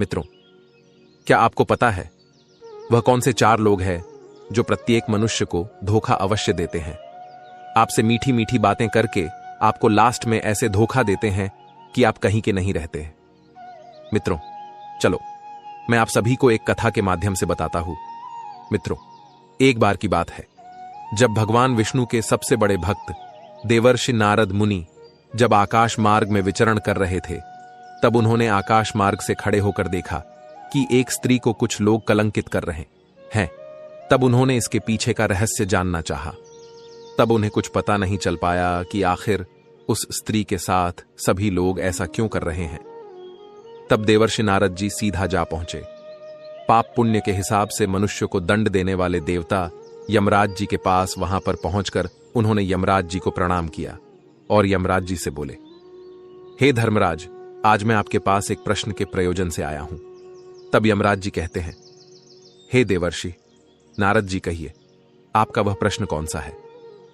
मित्रों, क्या आपको पता है वह कौन से 4 लोग हैं जो प्रत्येक मनुष्य को धोखा अवश्य देते हैं? आपसे मीठी मीठी बातें करके आपको लास्ट में ऐसे धोखा देते हैं कि आप कहीं के नहीं रहते हैं। मित्रों, चलो मैं आप सभी को एक कथा के माध्यम से बताता हूं। मित्रों, एक बार की बात है जब भगवान विष्णु के सबसे बड़े भक्त देवर्षि नारद मुनि जब आकाश मार्ग में विचरण कर रहे थे, तब उन्होंने आकाश मार्ग से खड़े होकर देखा कि एक स्त्री को कुछ लोग कलंकित कर रहे हैं। तब उन्होंने इसके पीछे का रहस्य जानना चाहा। तब उन्हें कुछ पता नहीं चल पाया कि आखिर उस स्त्री के साथ सभी लोग ऐसा क्यों कर रहे हैं। तब देवर्षि नारद जी सीधा जा पहुंचे। पाप पुण्य के हिसाब से मनुष्य को दंड देने वाले देवता यमराज जी के पास वहां पर पहुंचकर उन्होंने यमराज जी को प्रणाम किया और यमराज जी से बोले, हे धर्मराज, आज मैं आपके पास एक प्रश्न के प्रयोजन से आया हूं। तब यमराज जी कहते हैं, हे देवर्षि नारद जी, कहिए आपका वह प्रश्न कौन सा है?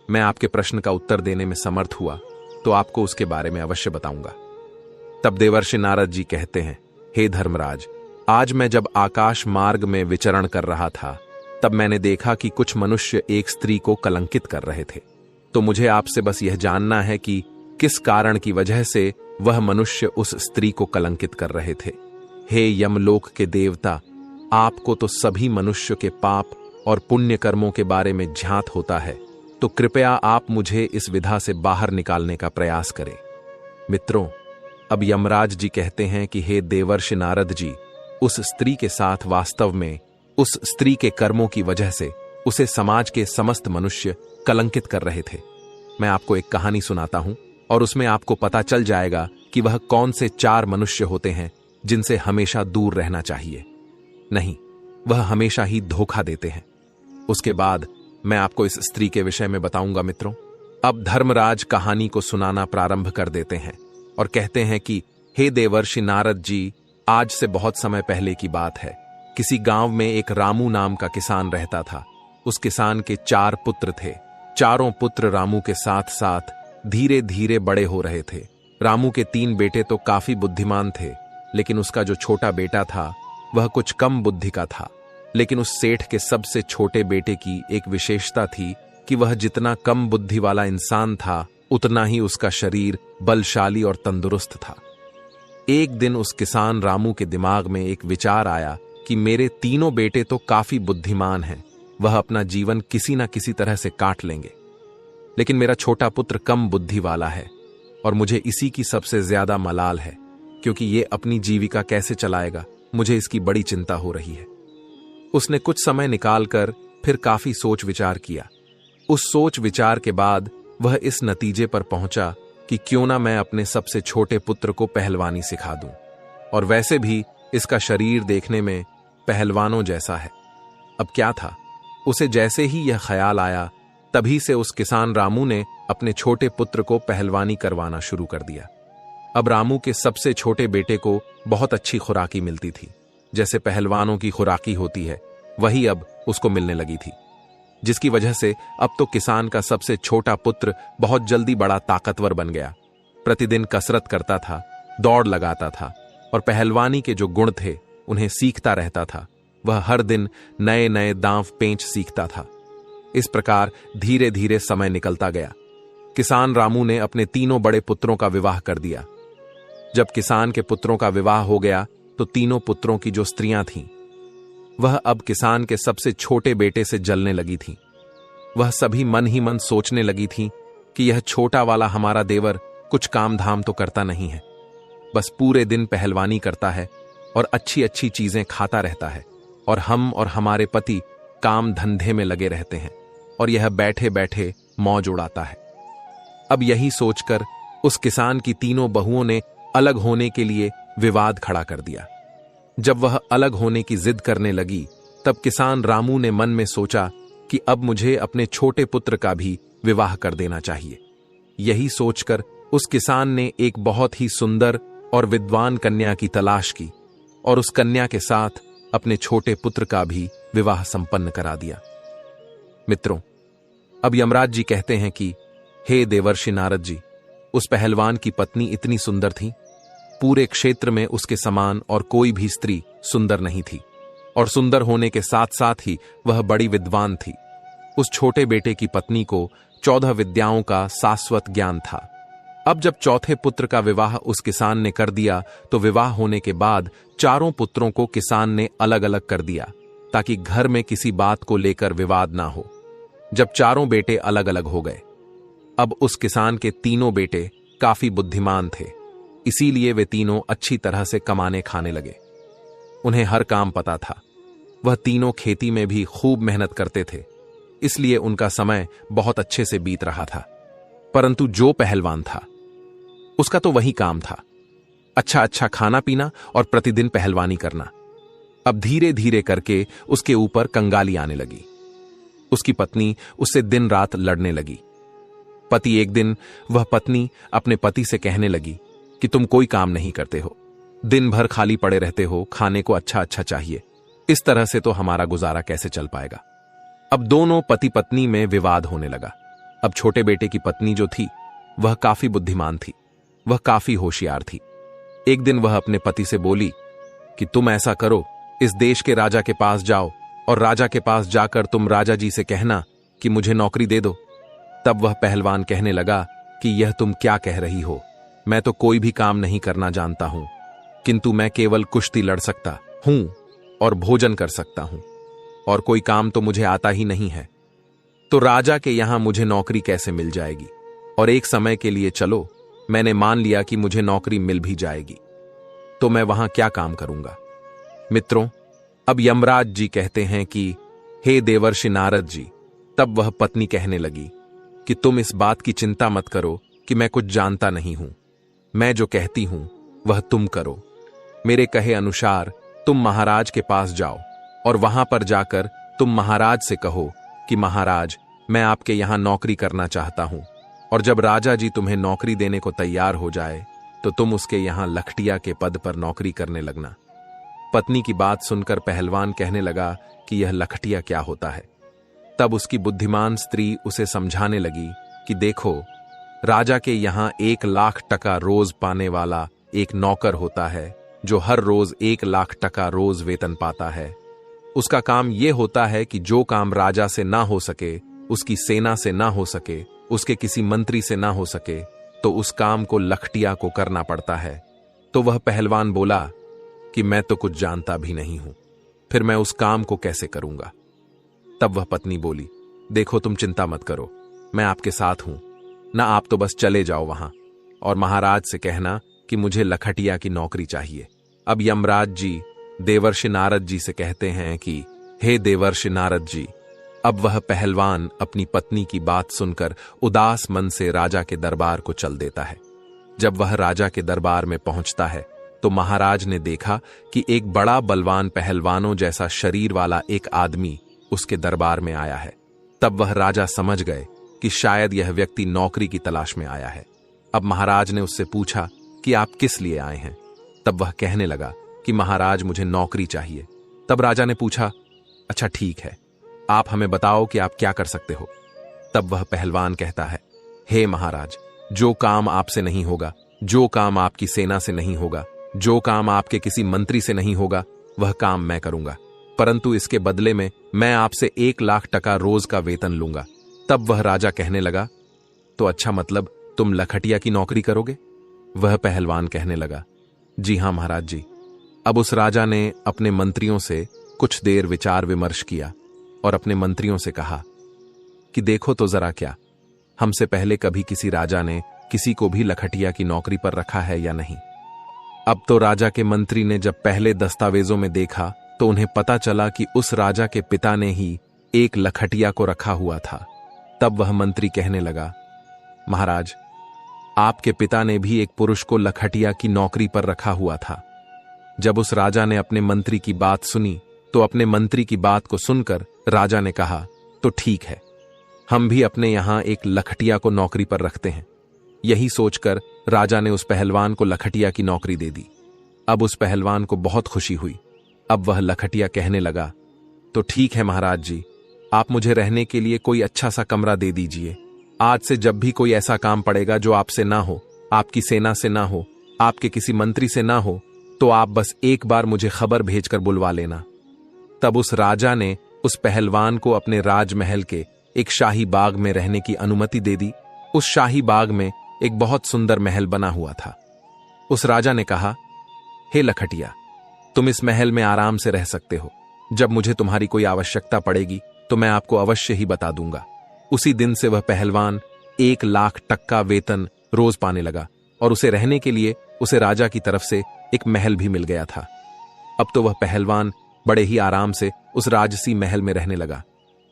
मैं आपके प्रश्न का उत्तर देने में समर्थ हुआ तो आपको उसके बारे में अवश्य बताऊंगा। तब देवर्षि नारद जी कहते हैं, हे धर्मराज, आज मैं जब आकाश मार्ग में विचरण कर रहा था, तब मैंने देखा कि कुछ मनुष्य एक स्त्री को कलंकित कर रहे थे। तो मुझे आपसे बस यह जानना है कि किस कारण की वजह से वह मनुष्य उस स्त्री को कलंकित कर रहे थे। हे यमलोक के देवता, आपको तो सभी मनुष्य के पाप और पुण्य कर्मों के बारे में ज्ञात होता है, तो कृपया आप मुझे इस विधा से बाहर निकालने का प्रयास करें। मित्रों, अब यमराज जी कहते हैं कि हे देवर्षि नारद जी, उस स्त्री के साथ वास्तव में उस स्त्री के कर्मों की वजह से उसे समाज के समस्त मनुष्य कलंकित कर रहे थे। मैं आपको एक कहानी सुनाता हूं और उसमें आपको पता चल जाएगा कि वह कौन से 4 मनुष्य होते हैं जिनसे हमेशा दूर रहना चाहिए। नहीं, वह हमेशा ही धोखा देते हैं। उसके बाद मैं आपको इस स्त्री के विषय में बताऊंगा। मित्रों, अब धर्मराज कहानी को सुनाना प्रारंभ कर देते हैं और कहते हैं कि हे देवर्षि नारद जी, आज से बहुत समय पहले की बात है। किसी गांव में एक रामू नाम का किसान रहता था। उस किसान के 4 पुत्र थे। चारों पुत्र रामू के साथ साथ धीरे धीरे बड़े हो रहे थे। रामू के 3 बेटे तो काफी बुद्धिमान थे, लेकिन उसका जो छोटा बेटा था वह कुछ कम बुद्धि का था। लेकिन उस सेठ के सबसे छोटे बेटे की एक विशेषता थी कि वह जितना कम बुद्धि वाला इंसान था, उतना ही उसका शरीर बलशाली और तंदुरुस्त था। एक दिन उस किसान रामू के दिमाग में एक विचार आया कि मेरे तीनों बेटे तो काफी बुद्धिमान हैं, वह अपना जीवन किसी न किसी तरह से काट लेंगे, लेकिन मेरा छोटा पुत्र कम बुद्धि वाला है और मुझे इसी की सबसे ज्यादा मलाल है, क्योंकि ये अपनी जीविका कैसे चलाएगा, मुझे इसकी बड़ी चिंता हो रही है। उसने कुछ समय निकालकर फिर काफी सोच विचार किया। उस सोच विचार के बाद वह इस नतीजे पर पहुंचा कि क्यों ना मैं अपने सबसे छोटे पुत्र को पहलवानी सिखा दूं, और वैसे भी इसका शरीर देखने में पहलवानों जैसा है। अब क्या था, उसे जैसे ही यह ख्याल आया, तभी से उस किसान रामू ने अपने छोटे पुत्र को पहलवानी करवाना शुरू कर दिया। अब रामू के सबसे छोटे बेटे को बहुत अच्छी खुराकी मिलती थी। जैसे पहलवानों की खुराकी होती है, वही अब उसको मिलने लगी थी, जिसकी वजह से अब तो किसान का सबसे छोटा पुत्र बहुत जल्दी बड़ा ताकतवर बन गया। प्रतिदिन कसरत करता था, दौड़ लगाता था और पहलवानी के जो गुण थे उन्हें सीखता रहता था। वह हर दिन नए नए दांव पेंच सीखता था। इस प्रकार धीरे धीरे समय निकलता गया। किसान रामू ने अपने तीनों बड़े पुत्रों का विवाह कर दिया। जब किसान के पुत्रों का विवाह हो गया तो तीनों पुत्रों की जो स्त्रियां थीं, वह अब किसान के सबसे छोटे बेटे से जलने लगी थीं। वह सभी मन ही मन सोचने लगी थीं कि यह छोटा वाला हमारा देवर कुछ काम धाम तो करता नहीं है, बस पूरे दिन पहलवानी करता है और अच्छी अच्छी चीजें खाता रहता है, और हम और हमारे पति काम धंधे में लगे रहते हैं और यह बैठे बैठे मौज उड़ाता है। अब यही सोचकर उस किसान की तीनों बहुओं ने अलग होने के लिए विवाद खड़ा कर दिया। जब वह अलग होने की जिद करने लगी, तब किसान रामू ने मन में सोचा कि अब मुझे अपने छोटे पुत्र का भी विवाह कर देना चाहिए। यही सोचकर उस किसान ने एक बहुत ही सुंदर और विद्वान कन्या की तलाश की और उस कन्या के साथ अपने छोटे पुत्र का भी विवाह संपन्न करा दिया। मित्रों, अब यमराज जी कहते हैं कि हे देवर्षि नारद जी, उस पहलवान की पत्नी इतनी सुंदर थी पूरे क्षेत्र में उसके समान और कोई भी स्त्री सुंदर नहीं थी, और सुंदर होने के साथ साथ ही वह बड़ी विद्वान थी। उस छोटे बेटे की पत्नी को 14 विद्याओं का शाश्वत ज्ञान था। अब जब चौथे पुत्र का विवाह उस किसान ने कर दिया, तो विवाह होने के बाद चारों पुत्रों को किसान ने अलग अलग कर दिया, ताकि घर में किसी बात को लेकर विवाद ना हो। जब चारों बेटे अलग अलग हो गए, अब उस किसान के तीनों बेटे काफी बुद्धिमान थे, इसीलिए वे तीनों अच्छी तरह से कमाने खाने लगे। उन्हें हर काम पता था। वह तीनों खेती में भी खूब मेहनत करते थे, इसलिए उनका समय बहुत अच्छे से बीत रहा था। परंतु जो पहलवान था, उसका तो वही काम था, अच्छा अच्छा खाना पीना और प्रतिदिन पहलवानी करना। अब धीरे धीरे करके उसके ऊपर कंगाली आने लगी। उसकी पत्नी उससे दिन रात लड़ने लगी। पति एक दिन वह पत्नी अपने पति से कहने लगी कि तुम कोई काम नहीं करते हो, दिन भर खाली पड़े रहते हो, खाने को अच्छा अच्छा चाहिए, इस तरह से तो हमारा गुजारा कैसे चल पाएगा। अब दोनों पति पत्नी में विवाद होने लगा। अब छोटे बेटे की पत्नी जो थी, वह काफी बुद्धिमान थी, वह काफी होशियार थी। एक दिन वह अपने पति से बोली कि तुम ऐसा करो, इस देश के राजा के पास जाओ और राजा के पास जाकर तुम राजा जी से कहना कि मुझे नौकरी दे दो। तब वह पहलवान कहने लगा कि यह तुम क्या कह रही हो, मैं तो कोई भी काम नहीं करना जानता हूं, किंतु मैं केवल कुश्ती लड़ सकता हूं और भोजन कर सकता हूं, और कोई काम तो मुझे आता ही नहीं है। तो राजा के यहां मुझे नौकरी कैसे मिल जाएगी? और एक समय के लिए चलो, मैंने मान लिया कि मुझे नौकरी मिल भी जाएगी, तो मैं वहां क्या काम करूंगा? मित्रों, अब यमराज जी कहते हैं कि हे देवर्षि नारद जी। तब वह पत्नी कहने लगी कि तुम इस बात की चिंता मत करो कि मैं कुछ जानता नहीं हूं, मैं जो कहती हूं वह तुम करो। मेरे कहे अनुसार तुम महाराज के पास जाओ और वहां पर जाकर तुम महाराज से कहो कि महाराज, मैं आपके यहां नौकरी करना चाहता हूं, और जब राजा जी तुम्हें नौकरी देने को तैयार हो जाए तो तुम उसके यहां लखटिया के पद पर नौकरी करने लगना। पत्नी की बात सुनकर पहलवान कहने लगा कि यह लखटिया क्या होता है। तब उसकी बुद्धिमान स्त्री उसे समझाने लगी कि देखो, राजा के यहां 1 लाख टका रोज पाने वाला एक नौकर होता है, जो हर रोज 1 लाख टका रोज वेतन पाता है। उसका काम यह होता है कि जो काम राजा से ना हो सके, उसकी सेना से ना हो सके, उसके किसी मंत्री से ना हो सके, तो उस काम को लखटिया को करना पड़ता है। तो वह पहलवान बोला कि मैं तो कुछ जानता भी नहीं हूं, फिर मैं उस काम को कैसे करूंगा? तब वह पत्नी बोली, देखो तुम चिंता मत करो, मैं आपके साथ हूं ना, आप तो बस चले जाओ वहां और महाराज से कहना कि मुझे लखटिया की नौकरी चाहिए। अब यमराज जी देवर्षि नारद जी से कहते हैं कि हे देवर्षि नारद जी। अब वह पहलवान अपनी पत्नी की बात सुनकर उदास मन से राजा के दरबार को चल देता है। जब वह राजा के दरबार में पहुंचता है तो महाराज ने देखा कि एक बड़ा बलवान पहलवानों जैसा शरीर वाला एक आदमी उसके दरबार में आया है। तब वह राजा समझ गए कि शायद यह व्यक्ति नौकरी की तलाश में आया है। अब महाराज ने उससे पूछा कि आप किस लिए आए हैं? तब वह कहने लगा कि महाराज, मुझे नौकरी चाहिए। तब राजा ने पूछा, अच्छा ठीक है, आप हमें बताओ कि आप क्या कर सकते हो? तब वह पहलवान कहता है, हे महाराज, जो काम आपसे नहीं होगा, जो काम आपकी सेना से नहीं होगा, जो काम आपके किसी मंत्री से नहीं होगा, वह काम मैं करूंगा, परंतु इसके बदले में मैं आपसे 1 लाख टका रोज का वेतन लूंगा। तब वह राजा कहने लगा, तो अच्छा, मतलब तुम लखटिया की नौकरी करोगे? वह पहलवान कहने लगा, जी हां महाराज जी। अब उस राजा ने अपने मंत्रियों से कुछ देर विचार विमर्श किया और अपने मंत्रियों से कहा कि देखो तो जरा, क्या हमसे पहले कभी किसी राजा ने किसी को भी लखटिया की नौकरी पर रखा है या नहीं? अब तो राजा के मंत्री ने जब पहले दस्तावेजों में देखा तो उन्हें पता चला कि उस राजा के पिता ने ही एक लखटिया को रखा हुआ था। तब वह मंत्री कहने लगा, महाराज, आपके पिता ने भी एक पुरुष को लखटिया की नौकरी पर रखा हुआ था। जब उस राजा ने अपने मंत्री की बात सुनी तो अपने मंत्री की बात को सुनकर राजा ने कहा, तो ठीक है, हम भी अपने यहां एक लखटिया को नौकरी पर रखते हैं। यही सोचकर राजा ने उस पहलवान को लखटिया की नौकरी दे दी। अब उस पहलवान को बहुत खुशी हुई। अब वह लखटिया कहने लगा, तो ठीक है महाराज जी, आप मुझे रहने के लिए कोई अच्छा सा कमरा दे दीजिए। आज से जब भी कोई ऐसा काम पड़ेगा जो आपसे ना हो, आपकी सेना से ना हो, आपके किसी मंत्री से ना हो तो आप बस एक बार मुझे खबर भेजकर बुलवा लेना। तब उस राजा ने उस पहलवान को अपने राजमहल के एक शाही बाग में रहने की अनुमति दे दी। उस शाही बाग में एक बहुत सुंदर महल बना हुआ था। उस राजा ने कहा, हे लखटिया, तुम इस महल में आराम से रह सकते हो। जब मुझे तुम्हारी कोई आवश्यकता पड़ेगी तो मैं आपको अवश्य ही बता दूंगा। उसी दिन से वह पहलवान 1,00,000 टक्का वेतन रोज पाने लगा और उसे रहने के लिए उसे राजा की तरफ से एक महल भी मिल गया था। अब तो वह पहलवान बड़े ही आराम से उस राजसी महल में रहने लगा।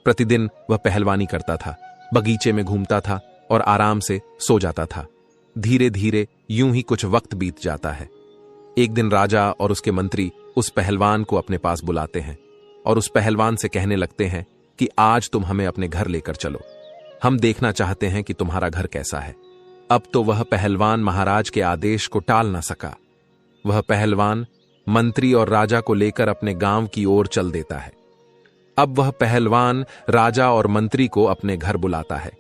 प्रतिदिन वह पहलवानी करता था, बगीचे में घूमता था और आराम से सो जाता था। धीरे धीरे यूं ही कुछ वक्त बीत जाता है। एक दिन राजा और उसके मंत्री उस पहलवान को अपने पास बुलाते हैं और उस पहलवान से कहने लगते हैं कि आज तुम हमें अपने घर लेकर चलो। हम देखना चाहते हैं कि तुम्हारा घर कैसा है। अब तो वह पहलवान महाराज के आदेश को टाल ना सका। वह पहलवान मंत्री और राजा को लेकर अपने गांव की ओर चल देता है। अब वह पहलवान राजा और मंत्री को अपने घर बुलाता है।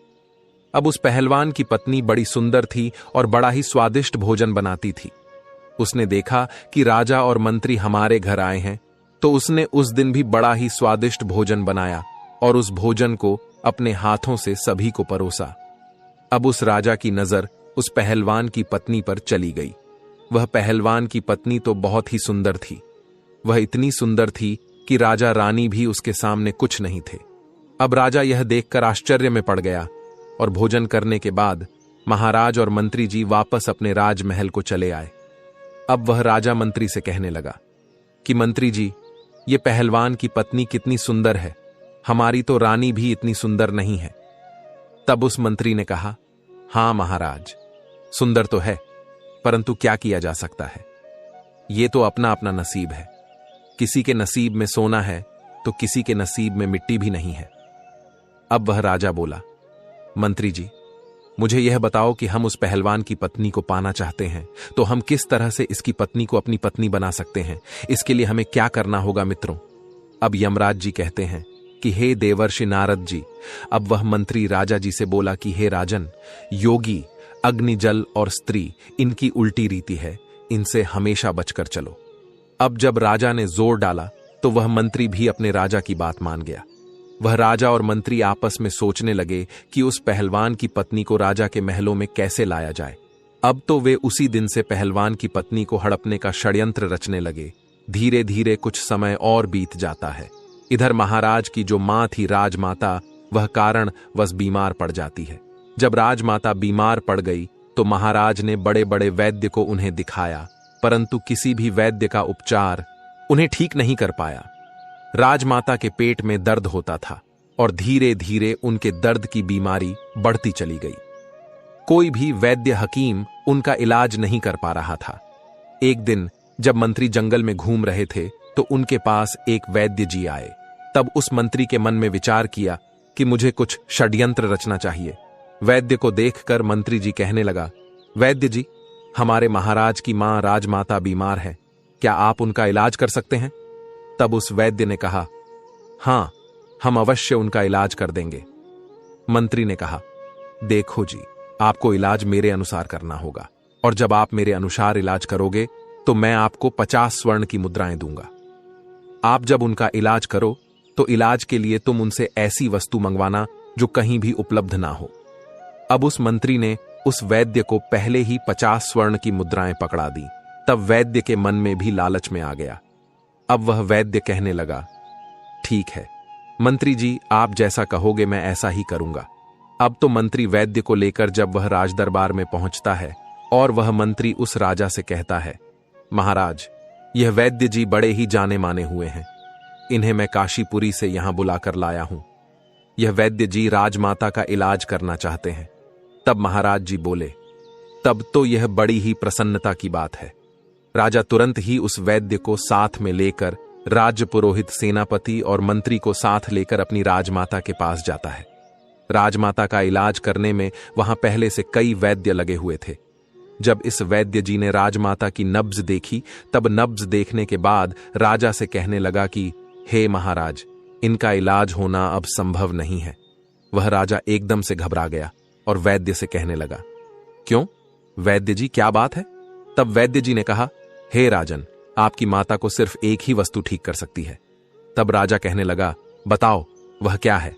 अब उस पहलवान की पत्नी बड़ी सुंदर थी और बड़ा ही स्वादिष्ट भोजन बनाती थी। उसने देखा कि राजा और मंत्री हमारे घर आए हैं, तो उसने उस दिन भी बड़ा ही स्वादिष्ट भोजन बनाया और उस भोजन को अपने हाथों से सभी को परोसा। अब उस राजा की नजर उस पहलवान की पत्नी पर चली गई। वह पहलवान की पत्नी तो बहुत ही सुंदर थी। वह इतनी सुंदर थी कि राजा रानी भी उसके सामने कुछ नहीं थे। अब राजा यह देखकर आश्चर्य में पड़ गया और भोजन करने के बाद महाराज और मंत्री जी वापस अपने राजमहल को चले आए। अब वह राजा मंत्री से कहने लगा कि मंत्री जी, ये पहलवान की पत्नी कितनी सुंदर है, हमारी तो रानी भी इतनी सुंदर नहीं है। तब उस मंत्री ने कहा, हां महाराज, सुंदर तो है, परंतु क्या किया जा सकता है, ये तो अपना अपना नसीब है। किसी के नसीब में सोना है तो किसी के नसीब में मिट्टी भी नहीं है। अब वह राजा बोला, मंत्री जी, मुझे यह बताओ कि हम उस पहलवान की पत्नी को पाना चाहते हैं तो हम किस तरह से इसकी पत्नी को अपनी पत्नी बना सकते हैं, इसके लिए हमें क्या करना होगा मित्रों। अब यमराज जी कहते हैं कि हे देवर्षि नारद जी। अब वह मंत्री राजा जी से बोला कि हे राजन, योगी, अग्नि, जल और स्त्री, इनकी उल्टी रीति है, इनसे हमेशा बचकर चलो। अब जब राजा ने जोर डाला तो वह मंत्री भी अपने राजा की बात मान गया। वह राजा और मंत्री आपस में सोचने लगे कि उस पहलवान की पत्नी को राजा के महलों में कैसे लाया जाए। अब तो वे उसी दिन से पहलवान की पत्नी को हड़पने का षड्यंत्र रचने लगे। धीरे धीरे कुछ समय और बीत जाता है। इधर महाराज की जो मां थी राजमाता, वह कारणवश बीमार पड़ जाती है। जब राजमाता बीमार पड़ गई तो महाराज ने बड़े बड़े वैद्य को उन्हें दिखाया, परंतु किसी भी वैद्य का उपचार उन्हें ठीक नहीं कर पाया। राजमाता के पेट में दर्द होता था और धीरे धीरे उनके दर्द की बीमारी बढ़ती चली गई। कोई भी वैद्य हकीम उनका इलाज नहीं कर पा रहा था। एक दिन जब मंत्री जंगल में घूम रहे थे तो उनके पास एक वैद्य जी आए। तब उस मंत्री के मन में विचार किया कि मुझे कुछ षड्यंत्र रचना चाहिए। वैद्य को देखकर मंत्री जी कहने लगा, वैद्य जी, हमारे महाराज की मां राजमाता बीमार है, क्या आप उनका इलाज कर सकते हैं? तब उस वैद्य ने कहा, हां, हम अवश्य उनका इलाज कर देंगे। मंत्री ने कहा, देखो जी, आपको इलाज मेरे अनुसार करना होगा और जब आप मेरे अनुसार इलाज करोगे तो मैं आपको 50 स्वर्ण की मुद्राएं दूंगा। आप जब उनका इलाज करो तो इलाज के लिए तुम उनसे ऐसी वस्तु मंगवाना जो कहीं भी उपलब्ध ना हो। अब उस मंत्री ने उस वैद्य को पहले ही 50 स्वर्ण की मुद्राएं पकड़ा दी। तब वैद्य के मन में भी लालच में आ गया। अब वह वैद्य कहने लगा, ठीक है मंत्री जी, आप जैसा कहोगे मैं ऐसा ही करूंगा। अब तो मंत्री वैद्य को लेकर जब वह राजदरबार में पहुंचता है और वह मंत्री उस राजा से कहता है, महाराज, यह वैद्य जी बड़े ही जाने माने हुए हैं, इन्हें मैं काशीपुरी से यहां बुलाकर लाया हूं। यह वैद्य जी राजमाता का इलाज करना चाहते हैं। तब महाराज जी बोले, तब तो यह बड़ी ही प्रसन्नता की बात है। राजा तुरंत ही उस वैद्य को साथ में लेकर राज्य पुरोहित, सेनापति और मंत्री को साथ लेकर अपनी राजमाता के पास जाता है। राजमाता का इलाज करने में वहां पहले से कई वैद्य लगे हुए थे। जब इस वैद्य जी ने राजमाता की नब्ज देखी, तब नब्ज देखने के बाद राजा से कहने लगा कि हे महाराज, इनका इलाज होना अब संभव नहीं है। वह राजा एकदम से घबरा गया और वैद्य से कहने लगा, क्यों वैद्य जी, क्या बात है? तब वैद्य जी ने कहा, हे राजन, आपकी माता को सिर्फ एक ही वस्तु ठीक कर सकती है। तब राजा कहने लगा, बताओ वह क्या है।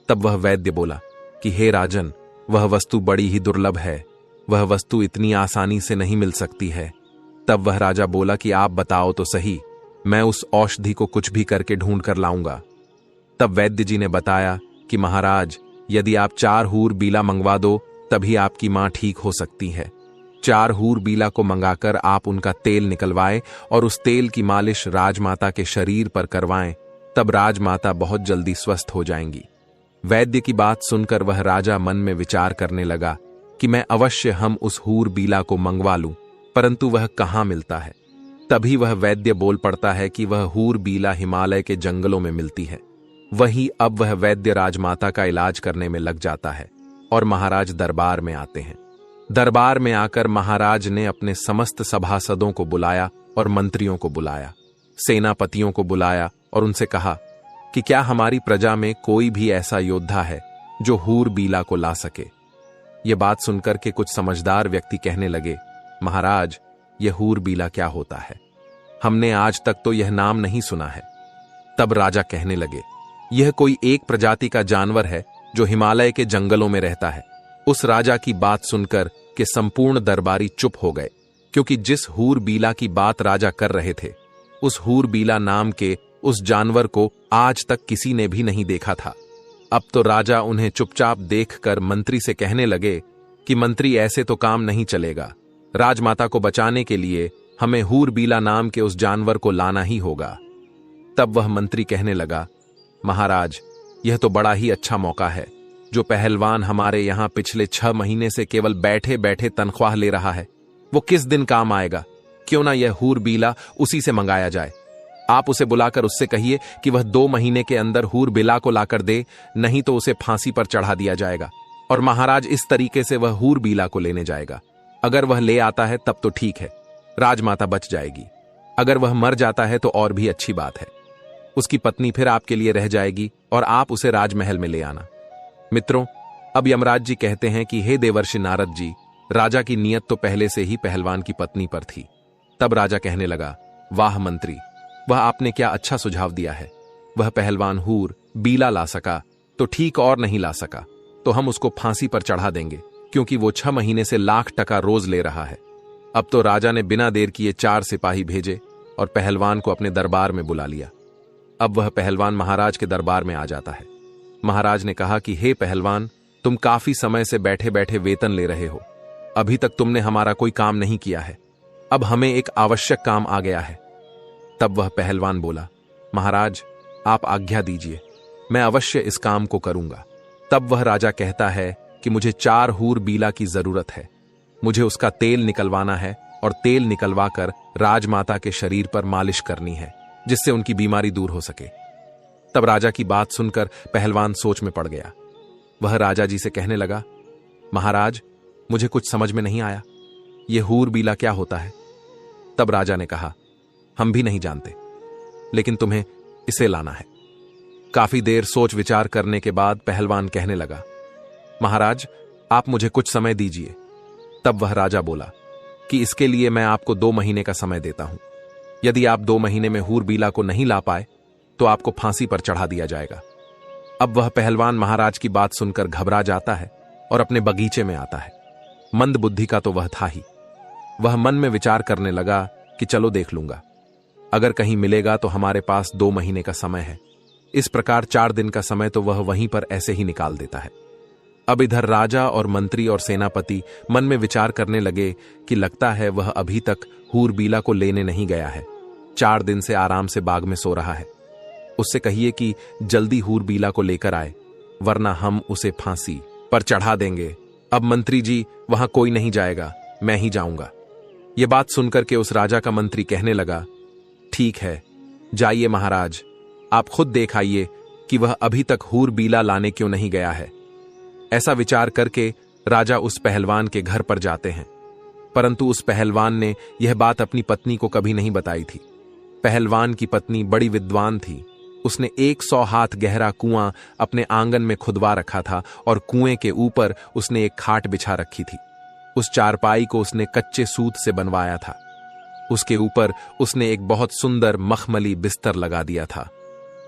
तब वह वैद्य बोला कि हे राजन, वह वस्तु बड़ी ही दुर्लभ है, वह वस्तु इतनी आसानी से नहीं मिल सकती है। तब वह राजा बोला कि आप बताओ तो सही, मैं उस औषधि को कुछ भी करके ढूंढ कर लाऊंगा। तब वैद्य जी ने बताया कि महाराज, यदि आप 4 हूर बीला मंगवा दो तभी आपकी मां ठीक हो सकती है। 4 हूर बीला को मंगाकर आप उनका तेल निकलवाएं और उस तेल की मालिश राजमाता के शरीर पर करवाएं, तब राजमाता बहुत जल्दी स्वस्थ हो जाएंगी। वैद्य की बात सुनकर वह राजा मन में विचार करने लगा कि मैं अवश्य हम उस हूर बीला को मंगवा लूं, परंतु वह कहां मिलता है। तभी वह वैद्य बोल पड़ता है कि वह हूर बीला हिमालय के जंगलों में मिलती है। वहीं अब वह वैद्य राजमाता का इलाज करने में लग जाता है और महाराज दरबार में आते हैं। दरबार में आकर महाराज ने अपने समस्त सभासदों को बुलाया और मंत्रियों को बुलाया, सेनापतियों को बुलाया और उनसे कहा कि क्या हमारी प्रजा में कोई भी ऐसा योद्धा है जो हूर बीला को ला सके। यह बात सुनकर के कुछ समझदार व्यक्ति कहने लगे, महाराज, यह हूर बीला क्या होता है, हमने आज तक तो यह नाम नहीं सुना है। तब राजा कहने लगे, यह कोई एक प्रजाति का जानवर है जो हिमालय के जंगलों में रहता है। उस राजा की बात सुनकर के संपूर्ण दरबारी चुप हो गए, क्योंकि जिस हूर बीला की बात राजा कर रहे थे, उस हूर बीला नाम के उस जानवर को आज तक किसी ने भी नहीं देखा था। अब तो राजा उन्हें चुपचाप देखकर मंत्री से कहने लगे कि मंत्री, ऐसे तो काम नहीं चलेगा। राजमाता को बचाने के लिए हमें हूर बीला नाम के उस जानवर को लाना ही होगा। तब वह मंत्री कहने लगा, महाराज, यह तो बड़ा ही अच्छा मौका है। जो पहलवान हमारे यहां पिछले 6 महीने से केवल बैठे बैठे तनख्वाह ले रहा है, वो किस दिन काम आएगा। क्यों ना यह हूर बीला उसी से मंगाया जाए। आप उसे बुलाकर उससे कहिए कि वह 2 महीने के अंदर हूर बीला को लाकर दे, नहीं तो उसे फांसी पर चढ़ा दिया जाएगा। और महाराज, इस तरीके से वह हूर बीला को लेने जाएगा। अगर वह ले आता है तब तो ठीक है, राजमाता बच जाएगी। अगर वह मर जाता है तो और भी अच्छी बात है, उसकी पत्नी फिर आपके लिए रह जाएगी और आप उसे राजमहल में ले आना। मित्रों, अब यमराज जी कहते हैं कि हे देवर्षि नारद जी, राजा की नीयत तो पहले से ही पहलवान की पत्नी पर थी। तब राजा कहने लगा, वाह मंत्री, वह आपने क्या अच्छा सुझाव दिया है। वह पहलवान हूर बीला ला सका तो ठीक, और नहीं ला सका तो हम उसको फांसी पर चढ़ा देंगे, क्योंकि वो 6 महीने से लाख टका रोज ले रहा है। अब तो राजा ने बिना देर किए 4 सिपाही भेजे और पहलवान को अपने दरबार में बुला लिया। अब वह पहलवान महाराज के दरबार में आ जाता है। महाराज ने कहा कि हे पहलवान, तुम काफी समय से बैठे बैठे वेतन ले रहे हो, अभी तक तुमने हमारा कोई काम नहीं किया है। अब हमें एक आवश्यक काम आ गया है। तब वह पहलवान बोला, महाराज, आप आज्ञा दीजिए, मैं अवश्य इस काम को करूंगा। तब वह राजा कहता है कि मुझे 4 हूर बीला की जरूरत है। मुझे उसका तेल निकलवाना है और तेल निकलवा कर राजमाता के शरीर पर मालिश करनी है, जिससे उनकी बीमारी दूर हो सके। तब राजा की बात सुनकर पहलवान सोच में पड़ गया। वह राजा जी से कहने लगा, महाराज, मुझे कुछ समझ में नहीं आया, यह हूर बीला क्या होता है। तब राजा ने कहा, हम भी नहीं जानते, लेकिन तुम्हें इसे लाना है। काफी देर सोच विचार करने के बाद पहलवान कहने लगा, महाराज, आप मुझे कुछ समय दीजिए। तब वह राजा बोला कि इसके लिए मैं आपको 2 महीने का समय देता हूं। यदि आप 2 महीने में हूर बीला को नहीं ला पाए तो आपको फांसी पर चढ़ा दिया जाएगा। अब वह पहलवान महाराज की बात सुनकर घबरा जाता है और अपने बगीचे में आता है। मंद बुद्धि का तो वह था ही। वह मन में विचार करने लगा कि चलो देख लूंगा, अगर कहीं मिलेगा तो हमारे पास 2 महीने का समय है। इस प्रकार 4 दिन का समय तो वह वहीं पर ऐसे ही निकाल देता है। अब इधर राजा और मंत्री और सेनापति मन में विचार करने लगे कि लगता है वह अभी तक हूर बीला को लेने नहीं गया है, 4 दिन से आराम से बाग में सो रहा है। उससे कहिए कि जल्दी हूर बीला को लेकर आए, वरना हम उसे फांसी पर चढ़ा देंगे। अब मंत्री जी, वहां कोई नहीं जाएगा, मैं ही जाऊंगा। यह बात सुनकर के उस राजा का मंत्री कहने लगा, ठीक है, जाइए महाराज, आप खुद देख आइए कि वह अभी तक हूर बीला लाने क्यों नहीं गया है। ऐसा विचार करके राजा उस पहलवान के घर पर जाते हैं, परंतु उस पहलवान ने यह बात अपनी पत्नी को कभी नहीं बताई थी। पहलवान की पत्नी बड़ी विद्वान थी। उसने 100 हाथ गहरा कुआं अपने आंगन में खुदवा रखा था और कुएं के ऊपर उसने एक खाट बिछा रखी थी। उस चारपाई को उसने कच्चे सूत से बनवाया था। उसके ऊपर उसने एक बहुत सुंदर मखमली बिस्तर लगा दिया था।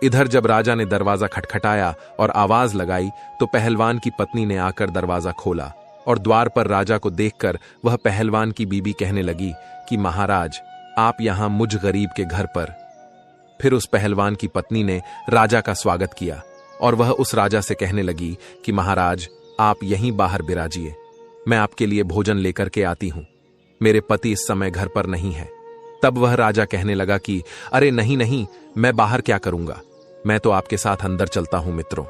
इधर जब राजा ने दरवाजा खटखटाया और आवाज लगाई तो पहलवान की पत्नी ने आकर दरवाजा खोला और द्वार पर राजा को देखकर वह पहलवान की बीबी कहने लगी कि महाराज, आप यहां मुझ गरीब के घर पर। फिर उस पहलवान की पत्नी ने राजा का स्वागत किया और वह उस राजा से कहने लगी कि महाराज, आप यहीं बाहर बिराजिए, मैं आपके लिए भोजन लेकर के आती हूं। मेरे पति इस समय घर पर नहीं है। तब वह राजा कहने लगा कि अरे नहीं नहीं, मैं बाहर क्या करूंगा, मैं तो आपके साथ अंदर चलता हूं मित्रों।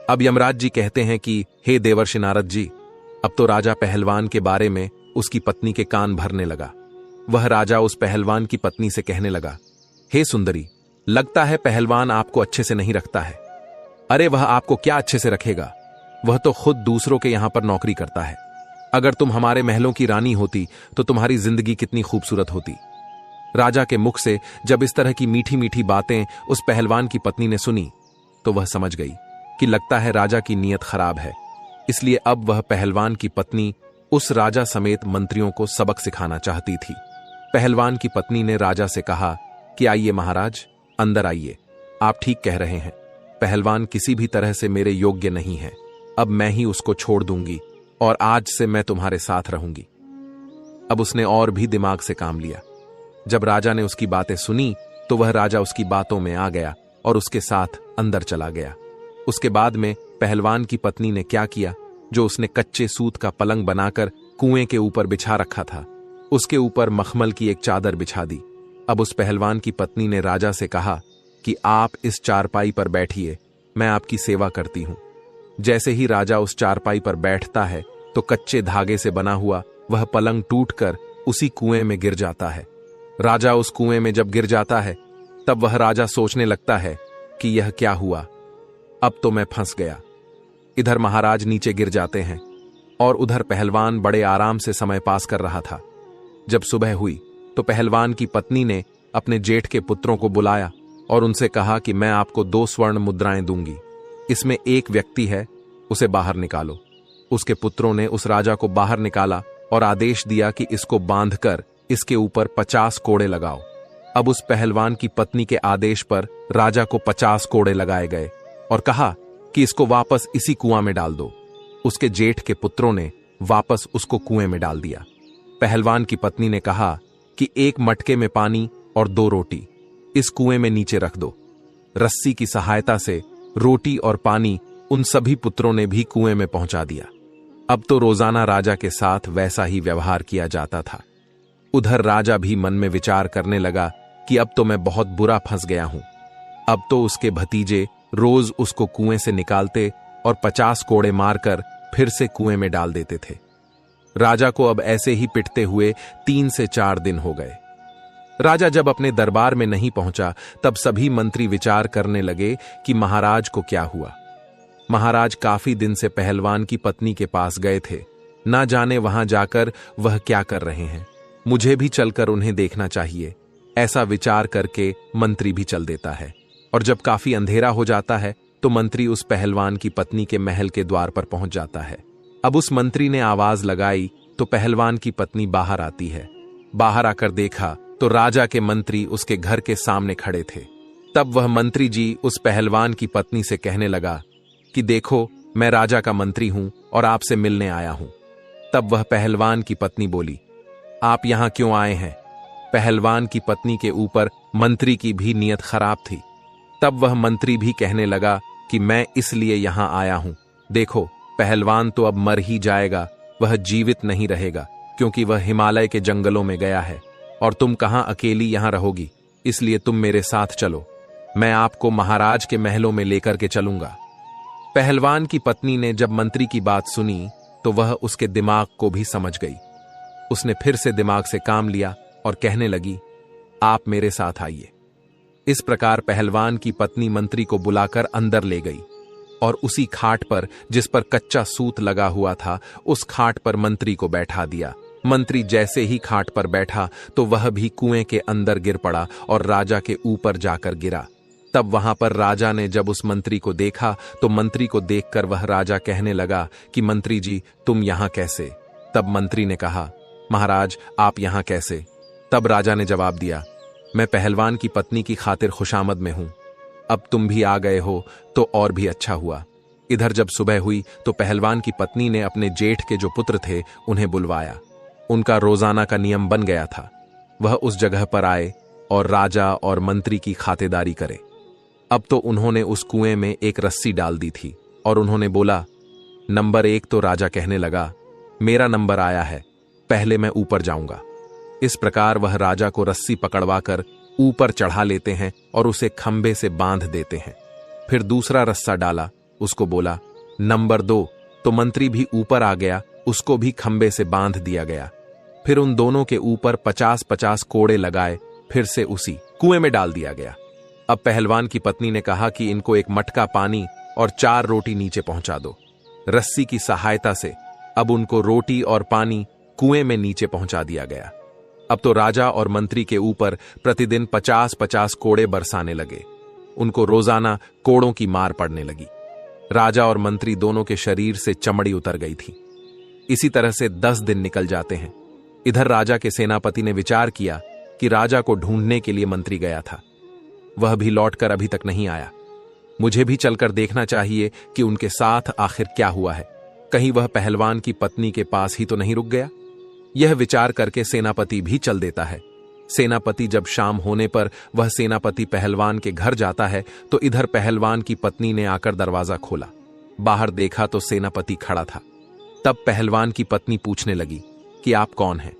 अब यमराज जी कहते हैं कि हे देवर्षि नारद जी, अब तो राजा पहलवान के बारे में उसकी पत्नी के कान भरने लगा। वह राजा उस पहलवान की पत्नी से कहने लगा, हे सुंदरी, लगता है पहलवान आपको अच्छे से नहीं रखता है। अरे वह आपको क्या अच्छे से रखेगा, वह तो खुद दूसरों के यहां पर नौकरी करता है। अगर तुम हमारे महलों की रानी होती तो तुम्हारी जिंदगी कितनी खूबसूरत होती। राजा के मुख से जब इस तरह की मीठी मीठी बातें उस पहलवान की पत्नी ने सुनी तो वह समझ गई कि लगता है राजा की नीयत खराब है। इसलिए अब वह पहलवान की पत्नी उस राजा समेत मंत्रियों को सबक सिखाना चाहती थी। पहलवान की पत्नी ने राजा से कहा कि आइए महाराज, अंदर आइए, आप ठीक कह रहे हैं, पहलवान किसी भी तरह से मेरे योग्य नहीं है। अब मैं ही उसको छोड़ दूंगी और आज से मैं तुम्हारे साथ रहूंगी। अब उसने और भी दिमाग से काम लिया। जब राजा ने उसकी बातें सुनी तो वह राजा उसकी बातों में आ गया और उसके साथ अंदर चला गया। उसके बाद में पहलवान की पत्नी ने क्या किया, जो उसने कच्चे सूत का पलंग बनाकर कुएं के ऊपर बिछा रखा था, उसके ऊपर मखमल की एक चादर बिछा दी। अब उस पहलवान की पत्नी ने राजा से कहा कि आप इस चारपाई पर बैठिए, मैं आपकी सेवा करती हूं। जैसे ही राजा उस चारपाई पर बैठता है तो कच्चे धागे से बना हुआ वह पलंग टूटकर उसी कुएं में गिर जाता है। राजा उस कुएं में जब गिर जाता है तब वह राजा सोचने लगता है कि यह क्या हुआ, अब तो मैं फंस गया। इधर महाराज नीचे गिर जाते हैं और उधर पहलवान बड़े आराम से समय पास कर रहा था। जब सुबह हुई तो पहलवान की पत्नी ने अपने जेठ के पुत्रों को बुलाया और उनसे कहा कि मैं आपको 2 स्वर्ण मुद्राएं दूंगी, इसमें एक व्यक्ति है, उसे बाहर निकालो। उसके पुत्रों ने उस राजा को बाहर निकाला और आदेश दिया कि इसको बांधकर इसके ऊपर 50 कोड़े लगाओ। अब उस पहलवान की पत्नी के आदेश पर राजा को 50 कोड़े लगाए गए और कहा कि इसको वापस इसी कुआं में डाल दो। उसके जेठ के पुत्रों ने वापस उसको कुएं में डाल दिया। पहलवान की पत्नी ने कहा कि 1 मटके में पानी और 2 रोटी इस कुएं में नीचे रख दो। रस्सी की सहायता से रोटी और पानी उन सभी पुत्रों ने भी कुएं में पहुंचा दिया। अब तो रोजाना राजा के साथ वैसा ही व्यवहार किया जाता था। उधर राजा भी मन में विचार करने लगा कि अब तो मैं बहुत बुरा फंस गया हूं। अब तो उसके भतीजे रोज उसको कुएं से निकालते और 50 कोड़े मारकर फिर से कुएं में डाल देते थे। राजा को अब ऐसे ही पिटते हुए 3 से 4 दिन हो गए। राजा जब अपने दरबार में नहीं पहुंचा तब सभी मंत्री विचार करने लगे कि महाराज को क्या हुआ। महाराज काफी दिन से पहलवान की पत्नी के पास गए थे, ना जाने वहां जाकर वह क्या कर रहे हैं, मुझे भी चलकर उन्हें देखना चाहिए। ऐसा विचार करके मंत्री भी चल देता है और जब काफी अंधेरा हो जाता है तो मंत्री उस पहलवान की पत्नी के महल के द्वार पर पहुंच जाता है। अब उस मंत्री ने आवाज लगाई तो पहलवान की पत्नी बाहर आती है। बाहर आकर देखा तो राजा के मंत्री उसके घर के सामने खड़े थे। तब वह मंत्री जी उस पहलवान की पत्नी से कहने लगा कि देखो, मैं राजा का मंत्री हूं और आपसे मिलने आया हूं। तब वह पहलवान की पत्नी बोली, आप यहां क्यों आए हैं? पहलवान की पत्नी के ऊपर मंत्री की भी नीयत खराब थी। तब वह मंत्री भी कहने लगा कि मैं इसलिए यहां आया हूं, देखो पहलवान तो अब मर ही जाएगा, वह जीवित नहीं रहेगा क्योंकि वह हिमालय के जंगलों में गया है और तुम कहां अकेली यहां रहोगी, इसलिए तुम मेरे साथ चलो, मैं आपको महाराज के महलों में लेकर के चलूंगा। पहलवान की पत्नी ने जब मंत्री की बात सुनी तो वह उसके दिमाग को भी समझ गई। उसने फिर से दिमाग से काम लिया और कहने लगी, आप मेरे साथ आइए। इस प्रकार पहलवान की पत्नी मंत्री को बुलाकर अंदर ले गई और उसी खाट पर जिस पर कच्चा सूत लगा हुआ था उस खाट पर मंत्री को बैठा दिया। मंत्री जैसे ही खाट पर बैठा तो वह भी कुएं के अंदर गिर पड़ा और राजा के ऊपर जाकर गिरा। तब वहां पर राजा ने जब उस मंत्री को देखा तो मंत्री को देखकर वह राजा कहने लगा कि मंत्री जी, तुम यहां कैसे? तब मंत्री ने कहा, महाराज आप यहां कैसे? तब राजा ने जवाब दिया, मैं पहलवान की पत्नी की खातिर खुशामद में हूं। अब तुम भी आ गए हो तो और भी अच्छा हुआ। इधर जब सुबह हुई तो पहलवान की पत्नी ने अपने जेठ के जो पुत्र थे उन्हें बुलवाया। उनका रोजाना का नियम बन गया था, वह उस जगह पर आए और राजा और मंत्री की खातेदारी करे। अब तो उन्होंने उस कुएं में एक रस्सी डाल दी थी और उन्होंने बोला, नंबर 1 तो राजा कहने लगा, मेरा नंबर आया है, पहले मैं ऊपर जाऊंगा। इस प्रकार वह राजा को रस्सी पकड़वाकर ऊपर चढ़ा लेते हैं और उसे खंबे से बांध देते हैं। फिर दूसरा रस्सा डाला, उसको बोला, नंबर 2 तो मंत्री भी ऊपर आ गया, उसको भी खंबे से बांध दिया गया। फिर उन दोनों के ऊपर 50-50 कोड़े लगाए, फिर से उसी कुएं में डाल दिया गया। अब पहलवान की पत्नी ने कहा कि इनको एक मटका पानी और 4 रोटी नीचे पहुंचा दो। रस्सी की सहायता से अब उनको रोटी और पानी कुएं में नीचे पहुंचा दिया गया। अब तो राजा और मंत्री के ऊपर प्रतिदिन 50-50 कोड़े बरसाने लगे। उनको रोजाना कोड़ों की मार पड़ने लगी। राजा और मंत्री दोनों के शरीर से चमड़ी उतर गई थी। इसी तरह से 10 दिन निकल जाते हैं। इधर राजा के सेनापति ने विचार किया कि राजा को ढूंढने के लिए मंत्री गया था, वह भी लौटकर अभी तक नहीं आया। मुझे भी चलकर देखना चाहिए कि उनके साथ आखिर क्या हुआ है, कहीं वह पहलवान की पत्नी के पास ही तो नहीं रुक गया। यह विचार करके सेनापति भी चल देता है। सेनापति जब शाम होने पर वह सेनापति पहलवान के घर जाता है तो इधर पहलवान की पत्नी ने आकर दरवाजा खोला। बाहर देखा तो सेनापति खड़ा था। तब पहलवान की पत्नी पूछने लगी कि आप कौन हैं?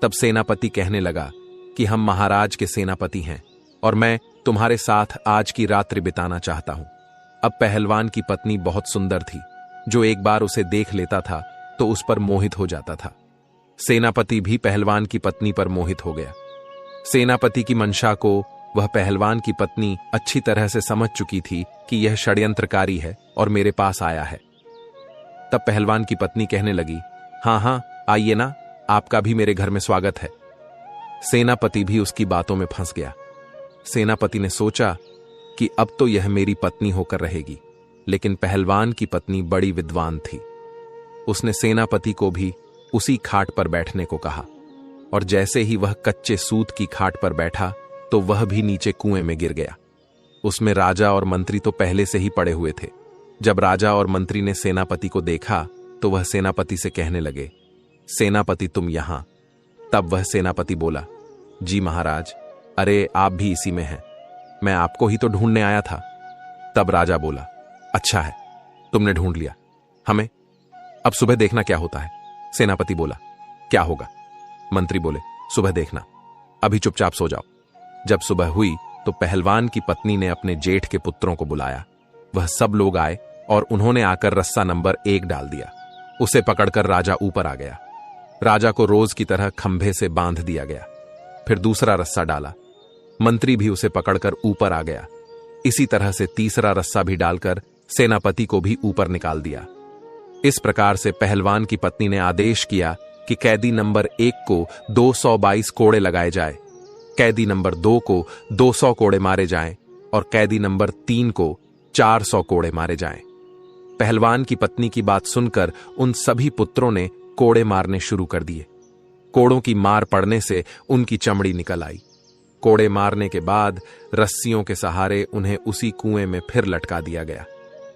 तब सेनापति कहने लगा कि हम महाराज के सेनापति हैं और मैं तुम्हारे साथ आज की रात्रि बिताना चाहता हूं। अब पहलवान की पत्नी बहुत सुंदर थी, जो एक बार उसे देख लेता था तो उस पर मोहित हो जाता था। सेनापति भी पहलवान की पत्नी पर मोहित हो गया। सेनापति की मंशा को वह पहलवान की पत्नी अच्छी तरह से समझ चुकी थी कि यह षड्यंत्रकारी है और मेरे पास आया है। तब पहलवान की पत्नी कहने लगी, हां हां आइए ना, आपका भी मेरे घर में स्वागत है। सेनापति भी उसकी बातों में फंस गया। सेनापति ने सोचा कि अब तो यह मेरी पत्नी होकर रहेगी, लेकिन पहलवान की पत्नी बड़ी विद्वान थी। उसने सेनापति को भी उसी खाट पर बैठने को कहा और जैसे ही वह कच्चे सूत की खाट पर बैठा तो वह भी नीचे कुएं में गिर गया। उसमें राजा और मंत्री तो पहले से ही पड़े हुए थे। जब राजा और मंत्री ने सेनापति को देखा तो वह सेनापति से कहने लगे, सेनापति तुम यहां? तब वह सेनापति बोला, जी महाराज, अरे आप भी इसी में हैं, मैं आपको ही तो ढूंढने आया था। तब राजा बोला, अच्छा है, तुमने ढूंढ लिया हमें, अब सुबह देखना क्या होता है। सेनापति बोला, क्या होगा? मंत्री बोले, सुबह देखना, अभी चुपचाप सो जाओ। जब सुबह हुई तो पहलवान की पत्नी ने अपने जेठ के पुत्रों को बुलाया। वह सब लोग आए और उन्होंने आकर रस्सा नंबर 1 डाल दिया। उसे पकड़कर राजा ऊपर आ गया। राजा को रोज की तरह खंभे से बांध दिया गया। फिर दूसरा रस्सा डाला, मंत्री भी उसे पकड़कर ऊपर आ गया। इसी तरह से तीसरा रस्सा भी डालकर सेनापति को भी ऊपर निकाल दिया। इस प्रकार से पहलवान की पत्नी ने आदेश किया कि कैदी नंबर 1 को 222 कोड़े लगाए जाए, कैदी नंबर 2 को 200 कोड़े मारे जाएं और कैदी नंबर 3 को 400 कोड़े मारे जाएं। पहलवान की पत्नी की बात सुनकर उन सभी पुत्रों ने कोड़े मारने शुरू कर दिए। कोड़ों की मार पड़ने से उनकी चमड़ी निकल आई। कोड़े मारने के बाद रस्सियों के सहारे उन्हें उसी कुएं में फिर लटका दिया गया।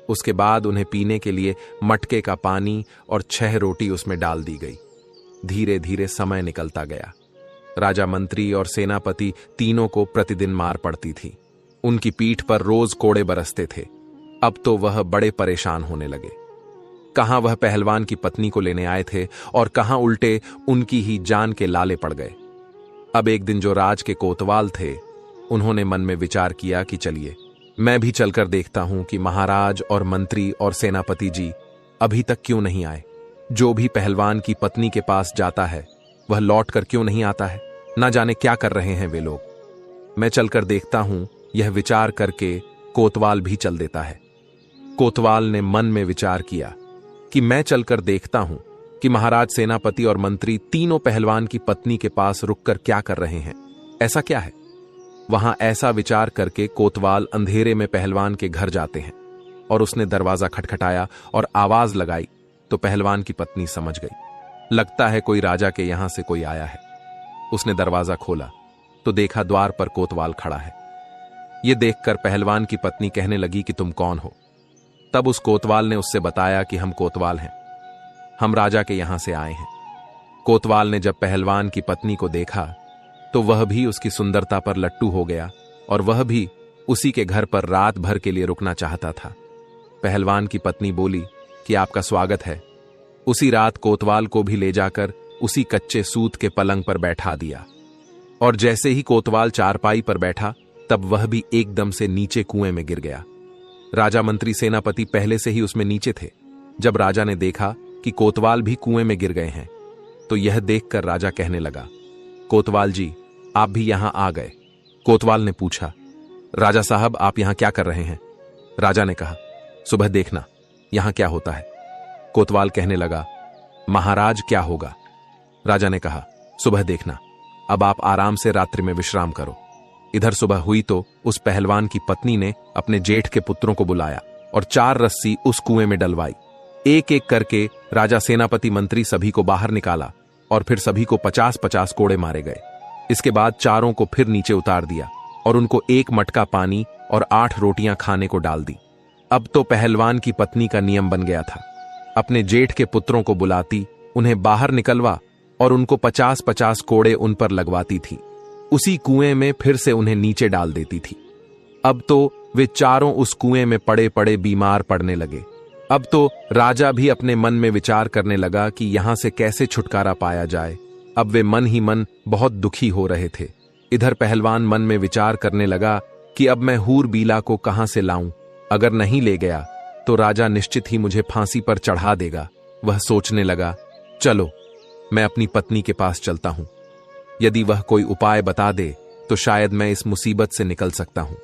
उसके बाद उन्हें पीने के लिए मटके का पानी और 6 रोटी उसमें डाल दी गई। धीरे धीरे समय निकलता गया। राजा, मंत्री और सेनापति तीनों को प्रतिदिन मार पड़ती थी। उनकी पीठ पर रोज कोड़े बरसते थे। अब तो वह बड़े परेशान होने लगे। कहां वह पहलवान की पत्नी को लेने आए थे और कहां उल्टे उनकी ही जान के लाले पड़ गए। अब एक दिन जो राज के कोतवाल थे, उन्होंने मन में विचार किया कि चलिए मैं भी चलकर देखता हूं कि महाराज और मंत्री और सेनापति जी अभी तक क्यों नहीं आए। जो भी पहलवान की पत्नी के पास जाता है वह लौट कर क्यों नहीं आता है, ना जाने क्या कर रहे हैं वे लोग। मैं चलकर देखता हूं, यह विचार करके कोतवाल भी चल देता है। कोतवाल ने मन में विचार किया कि मैं चलकर देखता हूं कि महाराज, सेनापति और मंत्री तीनों पहलवान की पत्नी के पास रुककर क्या कर रहे हैं, ऐसा क्या है। वहां ऐसा विचार करके कोतवाल अंधेरे में पहलवान के घर जाते हैं और उसने दरवाजा खटखटाया और आवाज लगाई तो पहलवान की पत्नी समझ गई। लगता है कोई राजा के यहां से कोई आया है। उसने दरवाजा खोला तो देखा द्वार पर कोतवाल खड़ा है। यह देखकर पहलवान की पत्नी कहने लगी कि तुम कौन हो। तब उस कोतवाल ने उससे बताया कि हम कोतवाल हैं, हम राजा के यहां से आए हैं। कोतवाल ने जब पहलवान की पत्नी को देखा तो वह भी उसकी सुंदरता पर लट्टू हो गया और वह भी उसी के घर पर रात भर के लिए रुकना चाहता था। पहलवान की पत्नी बोली कि आपका स्वागत है। उसी रात कोतवाल को भी ले जाकर उसी कच्चे सूत के पलंग पर बैठा दिया और जैसे ही कोतवाल चारपाई पर बैठा तब वह भी एकदम से नीचे कुएं में गिर गया। राजा मंत्री सेनापति पहले से ही उसमें नीचे थे। जब राजा ने देखा कि कोतवाल भी कुएं में गिर गए हैं तो यह देखकर राजा कहने लगा, कोतवाल जी, आप भी यहां आ गए। कोतवाल ने पूछा, राजा साहब आप यहां क्या कर रहे हैं? राजा ने कहा, सुबह देखना यहां क्या होता है। कोतवाल कहने लगा, महाराज क्या होगा? राजा ने कहा, सुबह देखना, अब आप आराम से रात्रि में विश्राम करो। इधर सुबह हुई तो उस पहलवान की पत्नी ने अपने जेठ के पुत्रों को बुलाया और 4 रस्सी उस कुएं में डलवाई। एक एक करके राजा, सेनापति, मंत्री सभी को बाहर निकाला और फिर सभी को 50-50 कोड़े मारे गए। इसके बाद चारों को फिर नीचे उतार दिया और उनको 1 मटका पानी और 8 रोटियां खाने को डाल दी। अब तो पहलवान की पत्नी का नियम बन गया था, अपने जेठ के पुत्रों को बुलाती, उन्हें बाहर निकलवा और उनको 50-50 कोड़े उन पर लगवाती थी। उसी कुएं में फिर से उन्हें नीचे डाल देती थी। अब तो वे चारों उस कुएं में पड़े पड़े बीमार पड़ने लगे। अब तो राजा भी अपने मन में विचार करने लगा कि यहां से कैसे छुटकारा पाया जाए। अब वे मन ही मन बहुत दुखी हो रहे थे। इधर पहलवान मन में विचार करने लगा कि अब मैं हूर बीला को कहां से लाऊं? अगर नहीं ले गया तो राजा निश्चित ही मुझे फांसी पर चढ़ा देगा। वह सोचने लगा, चलो मैं अपनी पत्नी के पास चलता हूं, यदि वह कोई उपाय बता दे तो शायद मैं इस मुसीबत से निकल सकता हूं।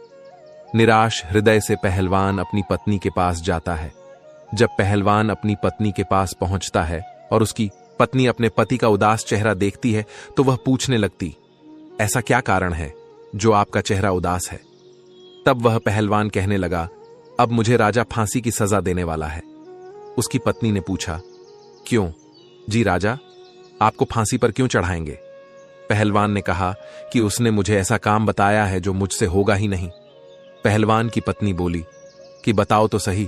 निराश हृदय से पहलवान अपनी पत्नी के पास जाता है। जब पहलवान अपनी पत्नी के पास पहुंचता है और उसकी पत्नी अपने पति का उदास चेहरा देखती है तो वह पूछने लगती, ऐसा क्या कारण है जो आपका चेहरा उदास है? तब वह पहलवान कहने लगा, अब मुझे राजा फांसी की सजा देने वाला है। उसकी पत्नी ने पूछा, क्यों जी राजा, आपको फांसी पर क्यों चढ़ाएंगे? पहलवान ने कहा कि उसने मुझे ऐसा काम बताया है जो मुझसे होगा ही नहीं। पहलवान की पत्नी बोली कि बताओ तो सही,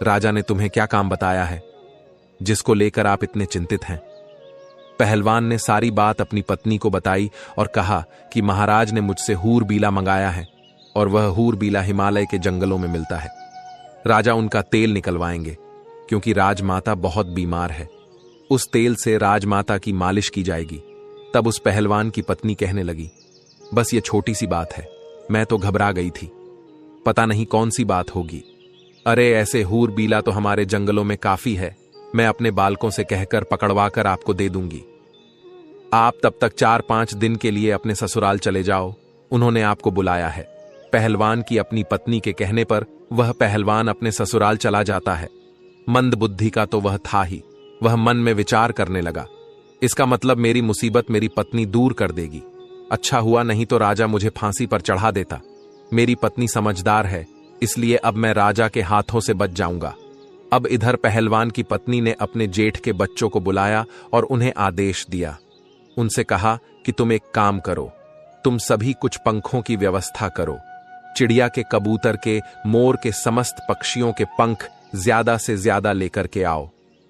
राजा ने तुम्हें क्या काम बताया है जिसको लेकर आप इतने चिंतित हैं? पहलवान ने सारी बात अपनी पत्नी को बताई और कहा कि महाराज ने मुझसे हूर बीला मंगाया है और वह हूर बीला हिमालय के जंगलों में मिलता है। राजा उनका तेल निकलवाएंगे क्योंकि राजमाता बहुत बीमार है। उस तेल से राजमाता की मालिश की जाएगी। तब उस पहलवान की पत्नी कहने लगी, बस ये छोटी सी बात है, मैं तो घबरा गई थी, पता नहीं कौन सी बात होगी। अरे ऐसे हूर बीला तो हमारे जंगलों में काफी है, मैं अपने बालकों से कहकर पकड़वा कर आपको दे दूंगी। आप तब तक 4-5 दिन के लिए अपने ससुराल चले जाओ, उन्होंने आपको बुलाया है। पहलवान की अपनी पत्नी के कहने पर वह पहलवान अपने ससुराल चला जाता है। मंद बुद्धि का तो वह था ही। वह मन में विचार करने लगा, इसका मतलब मेरी मुसीबत मेरी पत्नी दूर कर देगी। अच्छा हुआ नहीं तो राजा मुझे फांसी पर चढ़ा देता। मेरी पत्नी समझदार है, इसलिए अब मैं राजा के हाथों से बच जाऊंगा। अब इधर पहलवान की पत्नी ने अपने जेठ के बच्चों को बुलाया और उन्हें आदेश दिया। उनसे कहा कि तुम एक काम करो, तुम सभी कुछ पंखों की व्यवस्था करो। चिड़िया के, कबूतर के, मोर के, समस्त पक्षियों के पंख ज्यादा से ज्यादा लेकर के आओ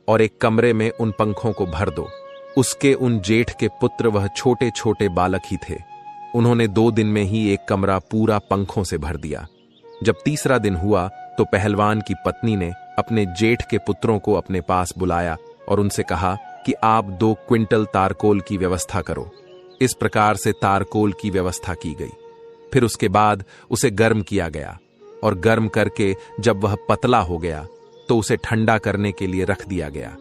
और एक कमरे में उन पंखों को भर दो। उसके उन जेठ के पुत्र वह छोटे छोटे बालक ही थे। उन्होंने 2 दिन में ही एक कमरा पूरा पंखों से भर दिया। जब तीसरा दिन हुआ तो पहलवान की पत्नी ने अपने जेठ के पुत्रों को अपने पास बुलाया और उनसे कहा कि आप 2 क्विंटल तारकोल की व्यवस्था करो। इस प्रकार से तारकोल की व्यवस्था की गई। फिर उसके बाद उसे गर्म किया गया और गर्म करके जब वह पतला हो गया तो उसे ठंडा करने के लिए रख दिया गया।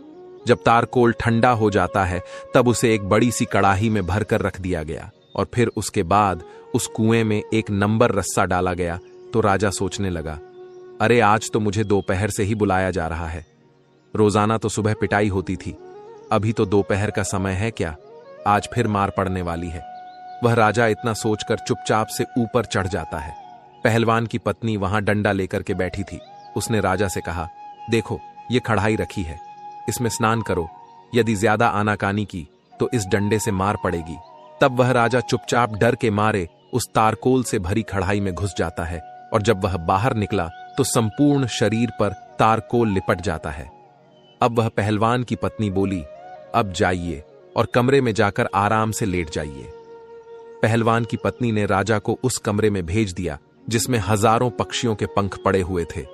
जब तारकोल ठंडा हो जाता है तब उसे एक बड़ी सी कड़ाही में भरकर रख दिया गया और फिर उसके बाद उस कुएं में एक नंबर रस्सा डाला गया। तो राजा सोचने लगा, अरे आज तो मुझे दोपहर से ही बुलाया जा रहा है, रोजाना तो सुबह पिटाई होती थी, अभी तो दोपहर का समय है क्या, आज फिर मार पड़ने वाली है। वह राजा इतना सोचकर चुपचाप से ऊपर चढ़ जाता है। पहलवान की पत्नी वहां डंडा लेकर के बैठी थी। उसने राजा से कहा, देखो ये कढ़ाई रखी है, इसमें स्नान करो यदि ज्यादा आनाकानी की तो इस डंडे से मार पड़ेगी। तब वह राजा चुपचाप डर के मारे उस तारकोल से भरी कढ़ाई में घुस जाता है और जब वह बाहर निकला तो संपूर्ण शरीर पर तारकोल लिपट जाता है। अब वह पहलवान की पत्नी बोली, अब जाइए और कमरे में जाकर आराम से लेट जाइए। पहलवान की पत्नी ने राजा को उस कमरे में भेज दिया जिसमें हजारों पक्षियों के पंख पड़े हुए थे।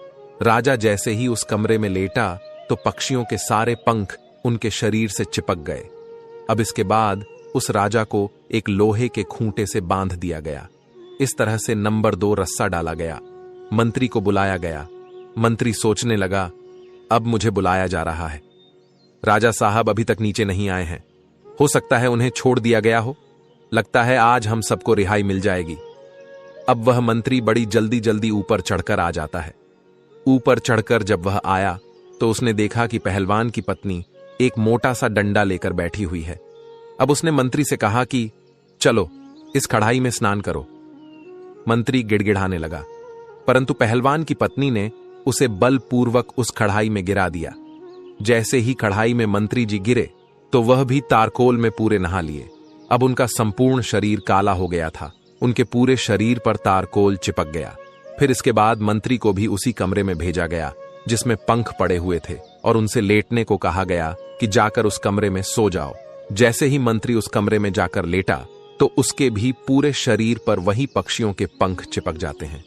राजा जैसे ही उस कमरे में लेटा तो पक्षियों के सारे पंख उनके शरीर से चिपक गए। अब इसके बाद उस राजा को एक लोहे के खूंटे से बांध दिया गया। इस तरह से नंबर 2 रस्सा डाला गया। मंत्री को बुलाया गया। मंत्री सोचने लगा, अब मुझे बुलाया जा रहा है। राजा साहब अभी तक नीचे नहीं आए हैं। हो सकता है उन्हें छोड़ दिया गया हो। लगता है आज हम सबको रिहाई मिल जाएगी। अब वह मंत्री बड़ी जल्दी जल्दी ऊपर चढ़कर आ जाता है। ऊपर चढ़कर जब वह आया तो उसने देखा कि पहलवान की पत्नी एक मोटा सा डंडा लेकर बैठी हुई है। अब उसने मंत्री से कहा कि चलो इस कढ़ाई में स्नान करो। मंत्री गिड़गिड़ाने लगा, परंतु पहलवान की पत्नी ने उसे बलपूर्वक उस कढ़ाई में गिरा दिया। जैसे ही कढ़ाई में मंत्री जी गिरे तो वह भी तारकोल में पूरे नहा लिए। अब उनका संपूर्ण शरीर काला हो गया था। उनके पूरे शरीर पर तारकोल चिपक गया। फिर इसके बाद मंत्री को भी उसी कमरे में भेजा गया जिसमें पंख पड़े हुए थे और उनसे लेटने को कहा गया कि जाकर उस कमरे में सो जाओ। जैसे ही मंत्री उस कमरे में जाकर लेटा तो उसके भी पूरे शरीर पर वही पक्षियों के पंख चिपक जाते हैं।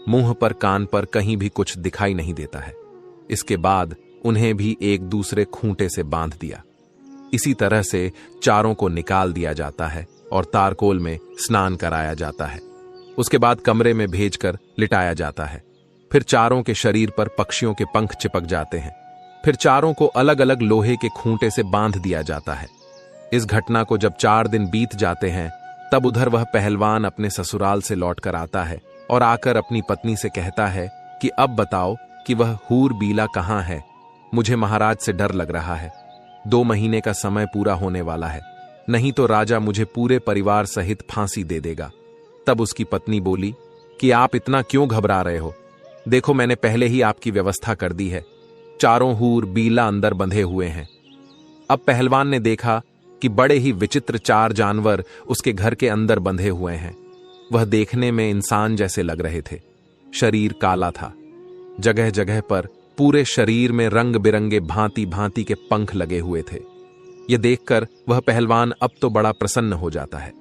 मुंह पर, कान पर कहीं भी कुछ दिखाई नहीं देता है। इसके बाद उन्हें भी एक दूसरे खूंटे से बांध दिया। इसी तरह से चारों को निकाल दिया जाता है और तारकोल में स्नान कराया जाता है। उसके बाद कमरे में भेजकर लिटाया जाता है। फिर चारों के शरीर पर पक्षियों के पंख चिपक जाते हैं। फिर चारों को अलग अलग लोहे के खूंटे से बांध दिया जाता है। इस घटना को जब 4 दिन बीत जाते हैं तब उधर वह पहलवान अपने ससुराल से लौटकर आता है और आकर अपनी पत्नी से कहता है कि अब बताओ कि वह हूर बीला कहाँ है। मुझे महाराज से डर लग रहा है। 2 महीने का समय पूरा होने वाला है, नहीं तो राजा मुझे पूरे परिवार सहित फांसी दे देगा। तब उसकी पत्नी बोली कि आप इतना क्यों घबरा रहे हो? देखो मैंने पहले ही आपकी व्यवस्था कर दी है। चारों हूर बीला अंदर बंधे हुए हैं। अब पहलवान ने देखा कि बड़े ही विचित्र 4 जानवर उसके घर के अंदर बंधे हुए हैं। वह देखने में इंसान जैसे लग रहे थे। शरीर काला था। जगह जगह पर पूरे शरीर में रंग बिरंगे भांति भांति के पंख लगे हुए थे। यह देखकर वह पहलवान अब तो बड़ा प्रसन्न हो जाता है।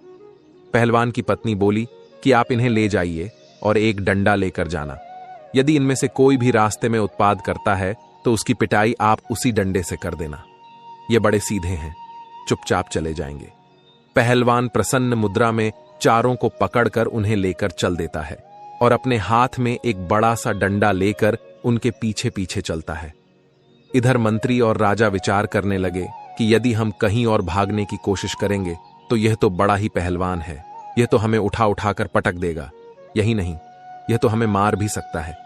पहलवान की पत्नी बोली कि आप इन्हें ले जाइए और एक डंडा लेकर जाना। यदि इनमें से कोई भी रास्ते में उत्पाद करता है तो उसकी पिटाई आप उसी डंडे से कर देना। ये बड़े सीधे हैं, चुपचाप चले जाएंगे। पहलवान प्रसन्न मुद्रा में चारों को पकड़कर उन्हें लेकर चल देता है और अपने हाथ में एक बड़ा सा डंडा लेकर उनके पीछे पीछे चलता है। इधर मंत्री और राजा विचार करने लगे कि यदि हम कहीं और भागने की कोशिश करेंगे तो यह तो बड़ा ही पहलवान है। यह तो हमें उठा उठाकर पटक देगा। यही नहीं, यह तो हमें मार भी सकता है।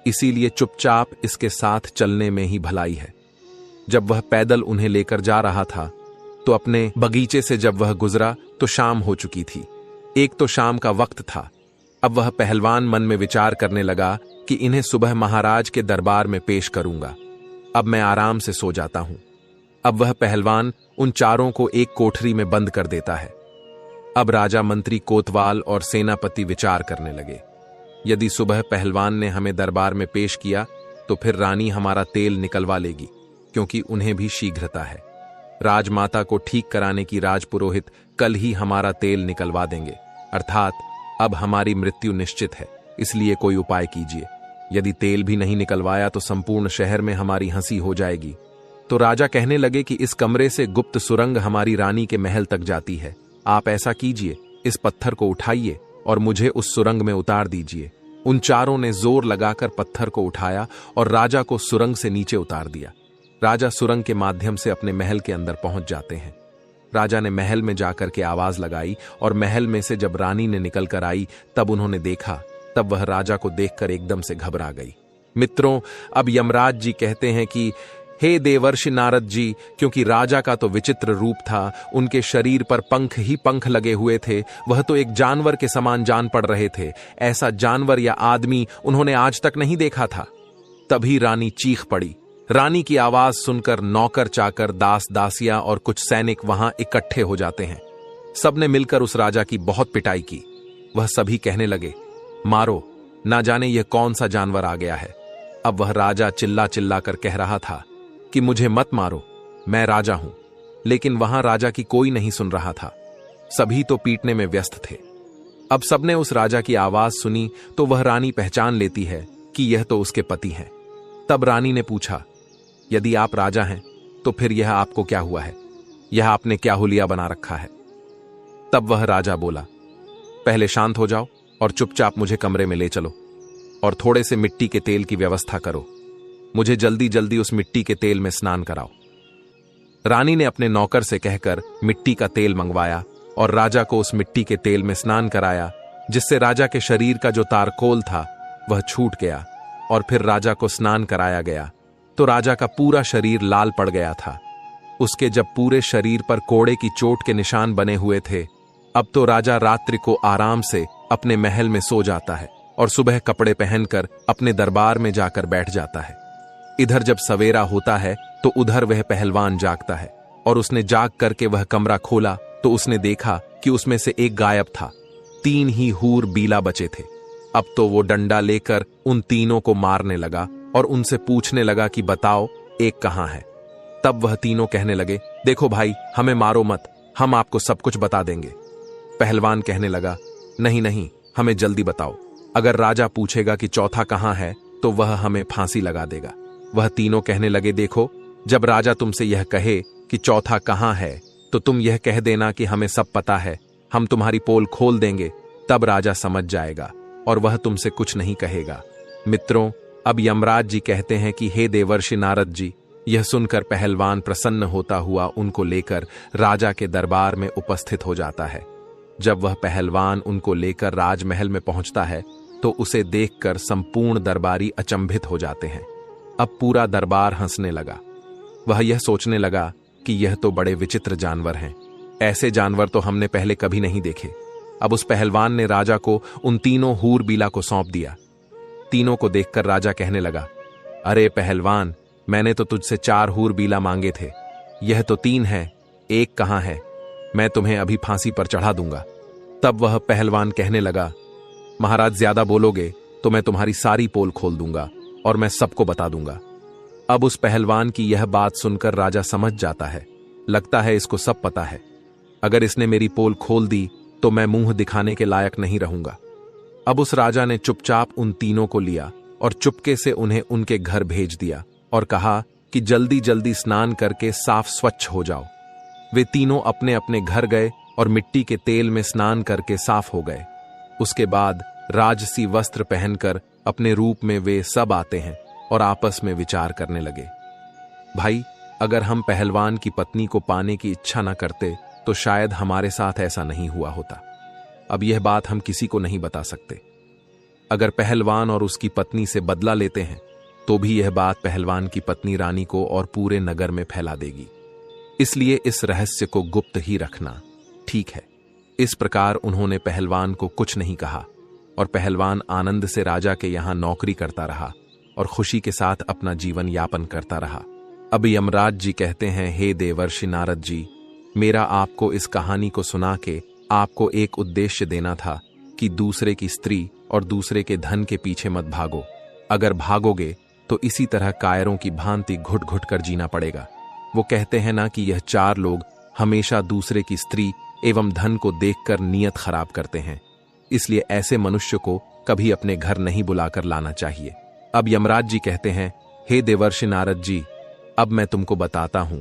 इसीलिए चुपचाप इसके साथ चलने में ही भलाई है। जब वह पैदल उन्हें लेकर जा रहा था तो अपने बगीचे से जब वह गुजरा तो शाम हो चुकी थी। एक तो शाम का वक्त था। अब वह पहलवान मन में विचार करने लगा कि इन्हें सुबह महाराज के दरबार में पेश करूंगा। अब मैं आराम से सो जाता हूं। अब वह पहलवान उन चारों को एक कोठरी में बंद कर देता है। अब राजा, मंत्री, कोतवाल और सेनापति विचार करने लगे। यदि सुबह पहलवान ने हमें दरबार में पेश किया तो फिर रानी हमारा तेल निकलवा लेगी, क्योंकि उन्हें भी शीघ्रता है। राजमाता को ठीक कराने की राजपुरोहित कल ही हमारा तेल निकलवा देंगे, अर्थात अब हमारी मृत्यु निश्चित है। इसलिए कोई उपाय कीजिए। यदि तेल भी नहीं निकलवाया तो संपूर्ण शहर में हमारी हंसी हो जाएगी। तो राजा कहने लगे कि इस कमरे से गुप्त सुरंग हमारी रानी के महल तक जाती है। आप ऐसा कीजिए, इस पत्थर को उठाइए और मुझे उस सुरंग में उतार दीजिए। उन चारों ने जोर लगाकर पत्थर को उठाया और राजा को सुरंग से नीचे उतार दिया। राजा सुरंग के माध्यम से अपने महल के अंदर पहुंच जाते हैं। राजा ने महल में जाकर के आवाज लगाई और महल में से जब रानी ने निकलकर आई तब उन्होंने देखा। तब वह राजा को देखकर एकदम से घबरा गई। मित्रों, अब यमराज जी कहते हैं कि हे देवर्षि नारद जी, क्योंकि राजा का तो विचित्र रूप था, उनके शरीर पर पंख ही पंख लगे हुए थे। वह तो एक जानवर के समान जान पड़ रहे थे। ऐसा जानवर या आदमी उन्होंने आज तक नहीं देखा था। तभी रानी चीख पड़ी रानी की आवाज सुनकर नौकर चाकर, दास दासियां और कुछ सैनिक वहां इकट्ठे हो जाते हैं। सबने मिलकर उस राजा की बहुत पिटाई की। वह सभी कहने लगे, मारो, ना जाने यह कौन सा जानवर आ गया है। अब वह राजा चिल्ला चिल्ला कर कह रहा था कि मुझे मत मारो, मैं राजा हूं। लेकिन वहां राजा की कोई नहीं सुन रहा था, सभी तो पीटने में व्यस्त थे। अब सबने उस राजा की आवाज सुनी तो वह रानी पहचान लेती है कि यह तो उसके पति हैं। तब रानी ने पूछा, यदि आप राजा हैं तो फिर यह आपको क्या हुआ है? यह आपने क्या हुलिया बना रखा है? तब वह राजा बोला, पहले शांत हो जाओ और चुपचाप मुझे कमरे में ले चलो और थोड़े से मिट्टी के तेल की व्यवस्था करो। मुझे जल्दी जल्दी उस मिट्टी के तेल में स्नान कराओ। रानी ने अपने नौकर से कहकर मिट्टी का तेल मंगवाया और राजा को उस मिट्टी के तेल में स्नान कराया, जिससे राजा के शरीर का जो तारकोल था वह छूट गया। और फिर राजा को स्नान कराया गया तो राजा का पूरा शरीर लाल पड़ गया था। उसके जब पूरे शरीर पर कोड़े की चोट के निशान बने हुए थे, अब तो राजा रात्रि को आराम से अपने महल में सो जाता है और सुबह कपड़े पहनकर अपने दरबार में जाकर बैठ जाता है। इधर जब सवेरा होता है तो उधर वह पहलवान जागता है और उसने जाग करके वह कमरा खोला तो उसने देखा कि उसमें से एक गायब था। 3 ही हूर बीला बचे थे। अब तो वो डंडा लेकर उन तीनों को मारने लगा और उनसे पूछने लगा कि बताओ एक कहां है। तब वह तीनों कहने लगे, देखो भाई, हमें मारो मत, हम आपको सब कुछ बता देंगे। पहलवान कहने लगा, नहीं नहीं, हमें जल्दी बताओ, अगर राजा पूछेगा कि चौथा कहां है तो वह हमें फांसी लगा देगा। वह तीनों कहने लगे, देखो, जब राजा तुमसे यह कहे कि चौथा कहां है तो तुम यह कह देना कि हमें सब पता है, हम तुम्हारी पोल खोल देंगे, तब राजा समझ जाएगा और वह तुमसे कुछ नहीं कहेगा। मित्रों, अब यमराज जी कहते हैं कि हे देवर्षि नारद जी। यह सुनकर पहलवान प्रसन्न होता हुआ उनको लेकर राजा के दरबार में उपस्थित हो जाता है। जब वह पहलवान उनको लेकर राजमहल में पहुंचता है तो उसे देखकर संपूर्ण दरबारी अचंभित हो जाते हैं। अब पूरा दरबार हंसने लगा। वह यह सोचने लगा कि यह तो बड़े विचित्र जानवर हैं, ऐसे जानवर तो हमने पहले कभी नहीं देखे। अब उस पहलवान ने राजा को उन तीनों हूर बीला को सौंप दिया। तीनों को देखकर राजा कहने लगा, अरे पहलवान, मैंने तो तुझसे 4 हूर बीला मांगे थे, यह तो 3 है, एक कहां है? मैं तुम्हें अभी फांसी पर चढ़ा दूंगा। तब वह पहलवान कहने लगा, महाराज, ज्यादा बोलोगे तो मैं तुम्हारी सारी पोल खोल दूंगा और मैं सबको बता दूंगा। अब उस पहलवान की यह बात सुनकर राजा समझ जाता है, लगता है इसको सब पता है। अगर इसने मेरी पोल खोल दी तो मैं मुंह दिखाने के लायक नहीं रहूंगा। अब उस राजा ने चुपचाप उन तीनों को लिया और चुपके से उन्हें उनके घर भेज दिया और कहा कि जल्दी जल्दी स्नान करके साफ स्वच्छ हो जाओ। वे तीनों अपने अपने घर गए और मिट्टी के तेल में स्नान करके साफ हो गए। उसके बाद राजसी वस्त्र पहनकर अपने रूप में वे सब आते हैं और आपस में विचार करने लगे, भाई, अगर हम पहलवान की पत्नी को पाने की इच्छा न करते तो शायद हमारे साथ ऐसा नहीं हुआ होता। अब यह बात हम किसी को नहीं बता सकते। अगर पहलवान और उसकी पत्नी से बदला लेते हैं तो भी यह बात पहलवान की पत्नी रानी को और पूरे नगर में फैला देगी। इसलिए इस रहस्य को गुप्त ही रखना ठीक है। इस प्रकार उन्होंने पहलवान को कुछ नहीं कहा और पहलवान आनंद से राजा के यहां नौकरी करता रहा और खुशी के साथ अपना जीवन यापन करता रहा। अब यमराज जी कहते हैं, हे देवर्षि नारद जी, मेरा आपको इस कहानी को सुना के आपको एक उद्देश्य देना था कि दूसरे की स्त्री और दूसरे के धन के पीछे मत भागो। अगर भागोगे तो इसी तरह कायरों की भांति घुट घुट कर जीना पड़ेगा। वो कहते हैं ना कि यह 4 लोग हमेशा दूसरे की स्त्री एवं धन को देखकर नीयत खराब करते हैं, इसलिए ऐसे मनुष्य को कभी अपने घर नहीं बुलाकर लाना चाहिए। अब यमराज जी कहते हैं, हे देवर्षि नारद जी, अब मैं तुमको बताता हूं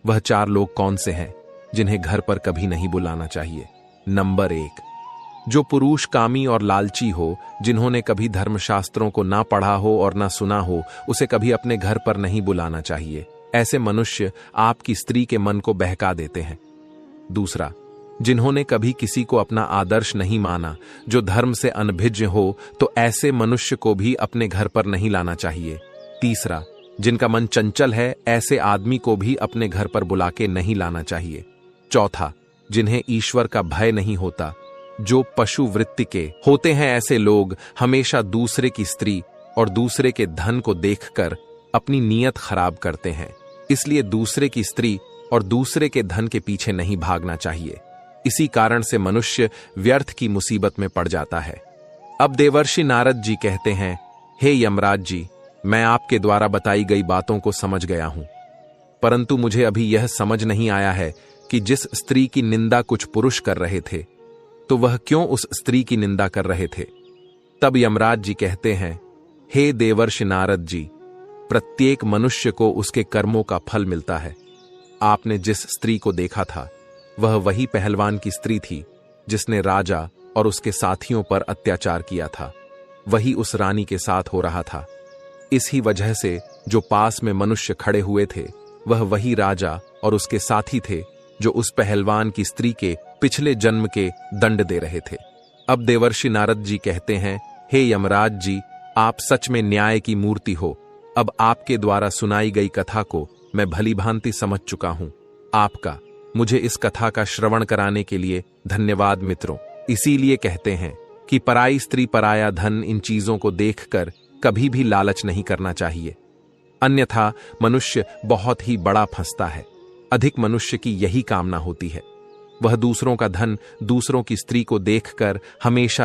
वह 4 लोग कौन से हैं जिन्हें घर पर कभी नहीं बुलाना चाहिए। नंबर 1, जो पुरुष कामी और लालची हो, जिन्होंने कभी धर्मशास्त्रों को ना पढ़ा हो और ना सुना हो, उसे कभी अपने घर पर नहीं बुलाना चाहिए। ऐसे मनुष्य आपकी स्त्री के मन को बहका देते हैं। दूसरा, जिन्होंने कभी किसी को अपना आदर्श नहीं माना, जो धर्म से अनभिज्ञ हो, तो ऐसे मनुष्य को भी अपने घर पर नहीं लाना चाहिए। तीसरा, जिनका मन चंचल है, ऐसे आदमी को भी अपने घर पर बुला के नहीं लाना चाहिए। चौथा, जिन्हें ईश्वर का भय नहीं होता, जो पशु वृत्ति के होते हैं, ऐसे लोग हमेशा दूसरे की स्त्री और दूसरे के धन को देखकर अपनी नीयत खराब करते हैं। इसलिए दूसरे की स्त्री और दूसरे के धन के पीछे नहीं भागना चाहिए। इसी कारण से मनुष्य व्यर्थ की मुसीबत में पड़ जाता है। अब देवर्षि नारद जी कहते हैं, हे यमराज जी, मैं आपके द्वारा बताई गई बातों को समझ गया हूं, परंतु मुझे अभी यह समझ नहीं आया है कि जिस स्त्री की निंदा कुछ पुरुष कर रहे थे, तो वह क्यों उस स्त्री की निंदा कर रहे थे। तब यमराज जी कहते हैं, हे देवर्षि नारद जी, प्रत्येक मनुष्य को उसके कर्मों का फल मिलता है। आपने जिस स्त्री को देखा था, वह वही पहलवान की स्त्री थी जिसने राजा और उसके साथियों पर अत्याचार किया था। वही उस रानी के साथ हो रहा था। इसी वजह से जो पास में मनुष्य खड़े हुए थे, वह वही राजा और उसके साथी थे जो उस पहलवान की स्त्री के पिछले जन्म के दंड दे रहे थे। अब देवर्षि नारद जी कहते हैं, हे यमराज जी, आप सच में न्याय की मूर्ति हो। अब आपके द्वारा सुनाई गई कथा को मैं भली भांति समझ चुका हूं। आपका मुझे इस कथा का श्रवण कराने के लिए धन्यवाद मित्रों। इसीलिए कहते हैं कि पराई स्त्री, पराया धन, इन चीजों को देखकर कभी भी लालच नहीं करना चाहिए, अन्यथा मनुष्य बहुत ही बड़ा फंसता है। अधिक मनुष्य की यही कामना होती है। वह दूसरों का धन, दूसरों की स्त्री को देखकर हमेशा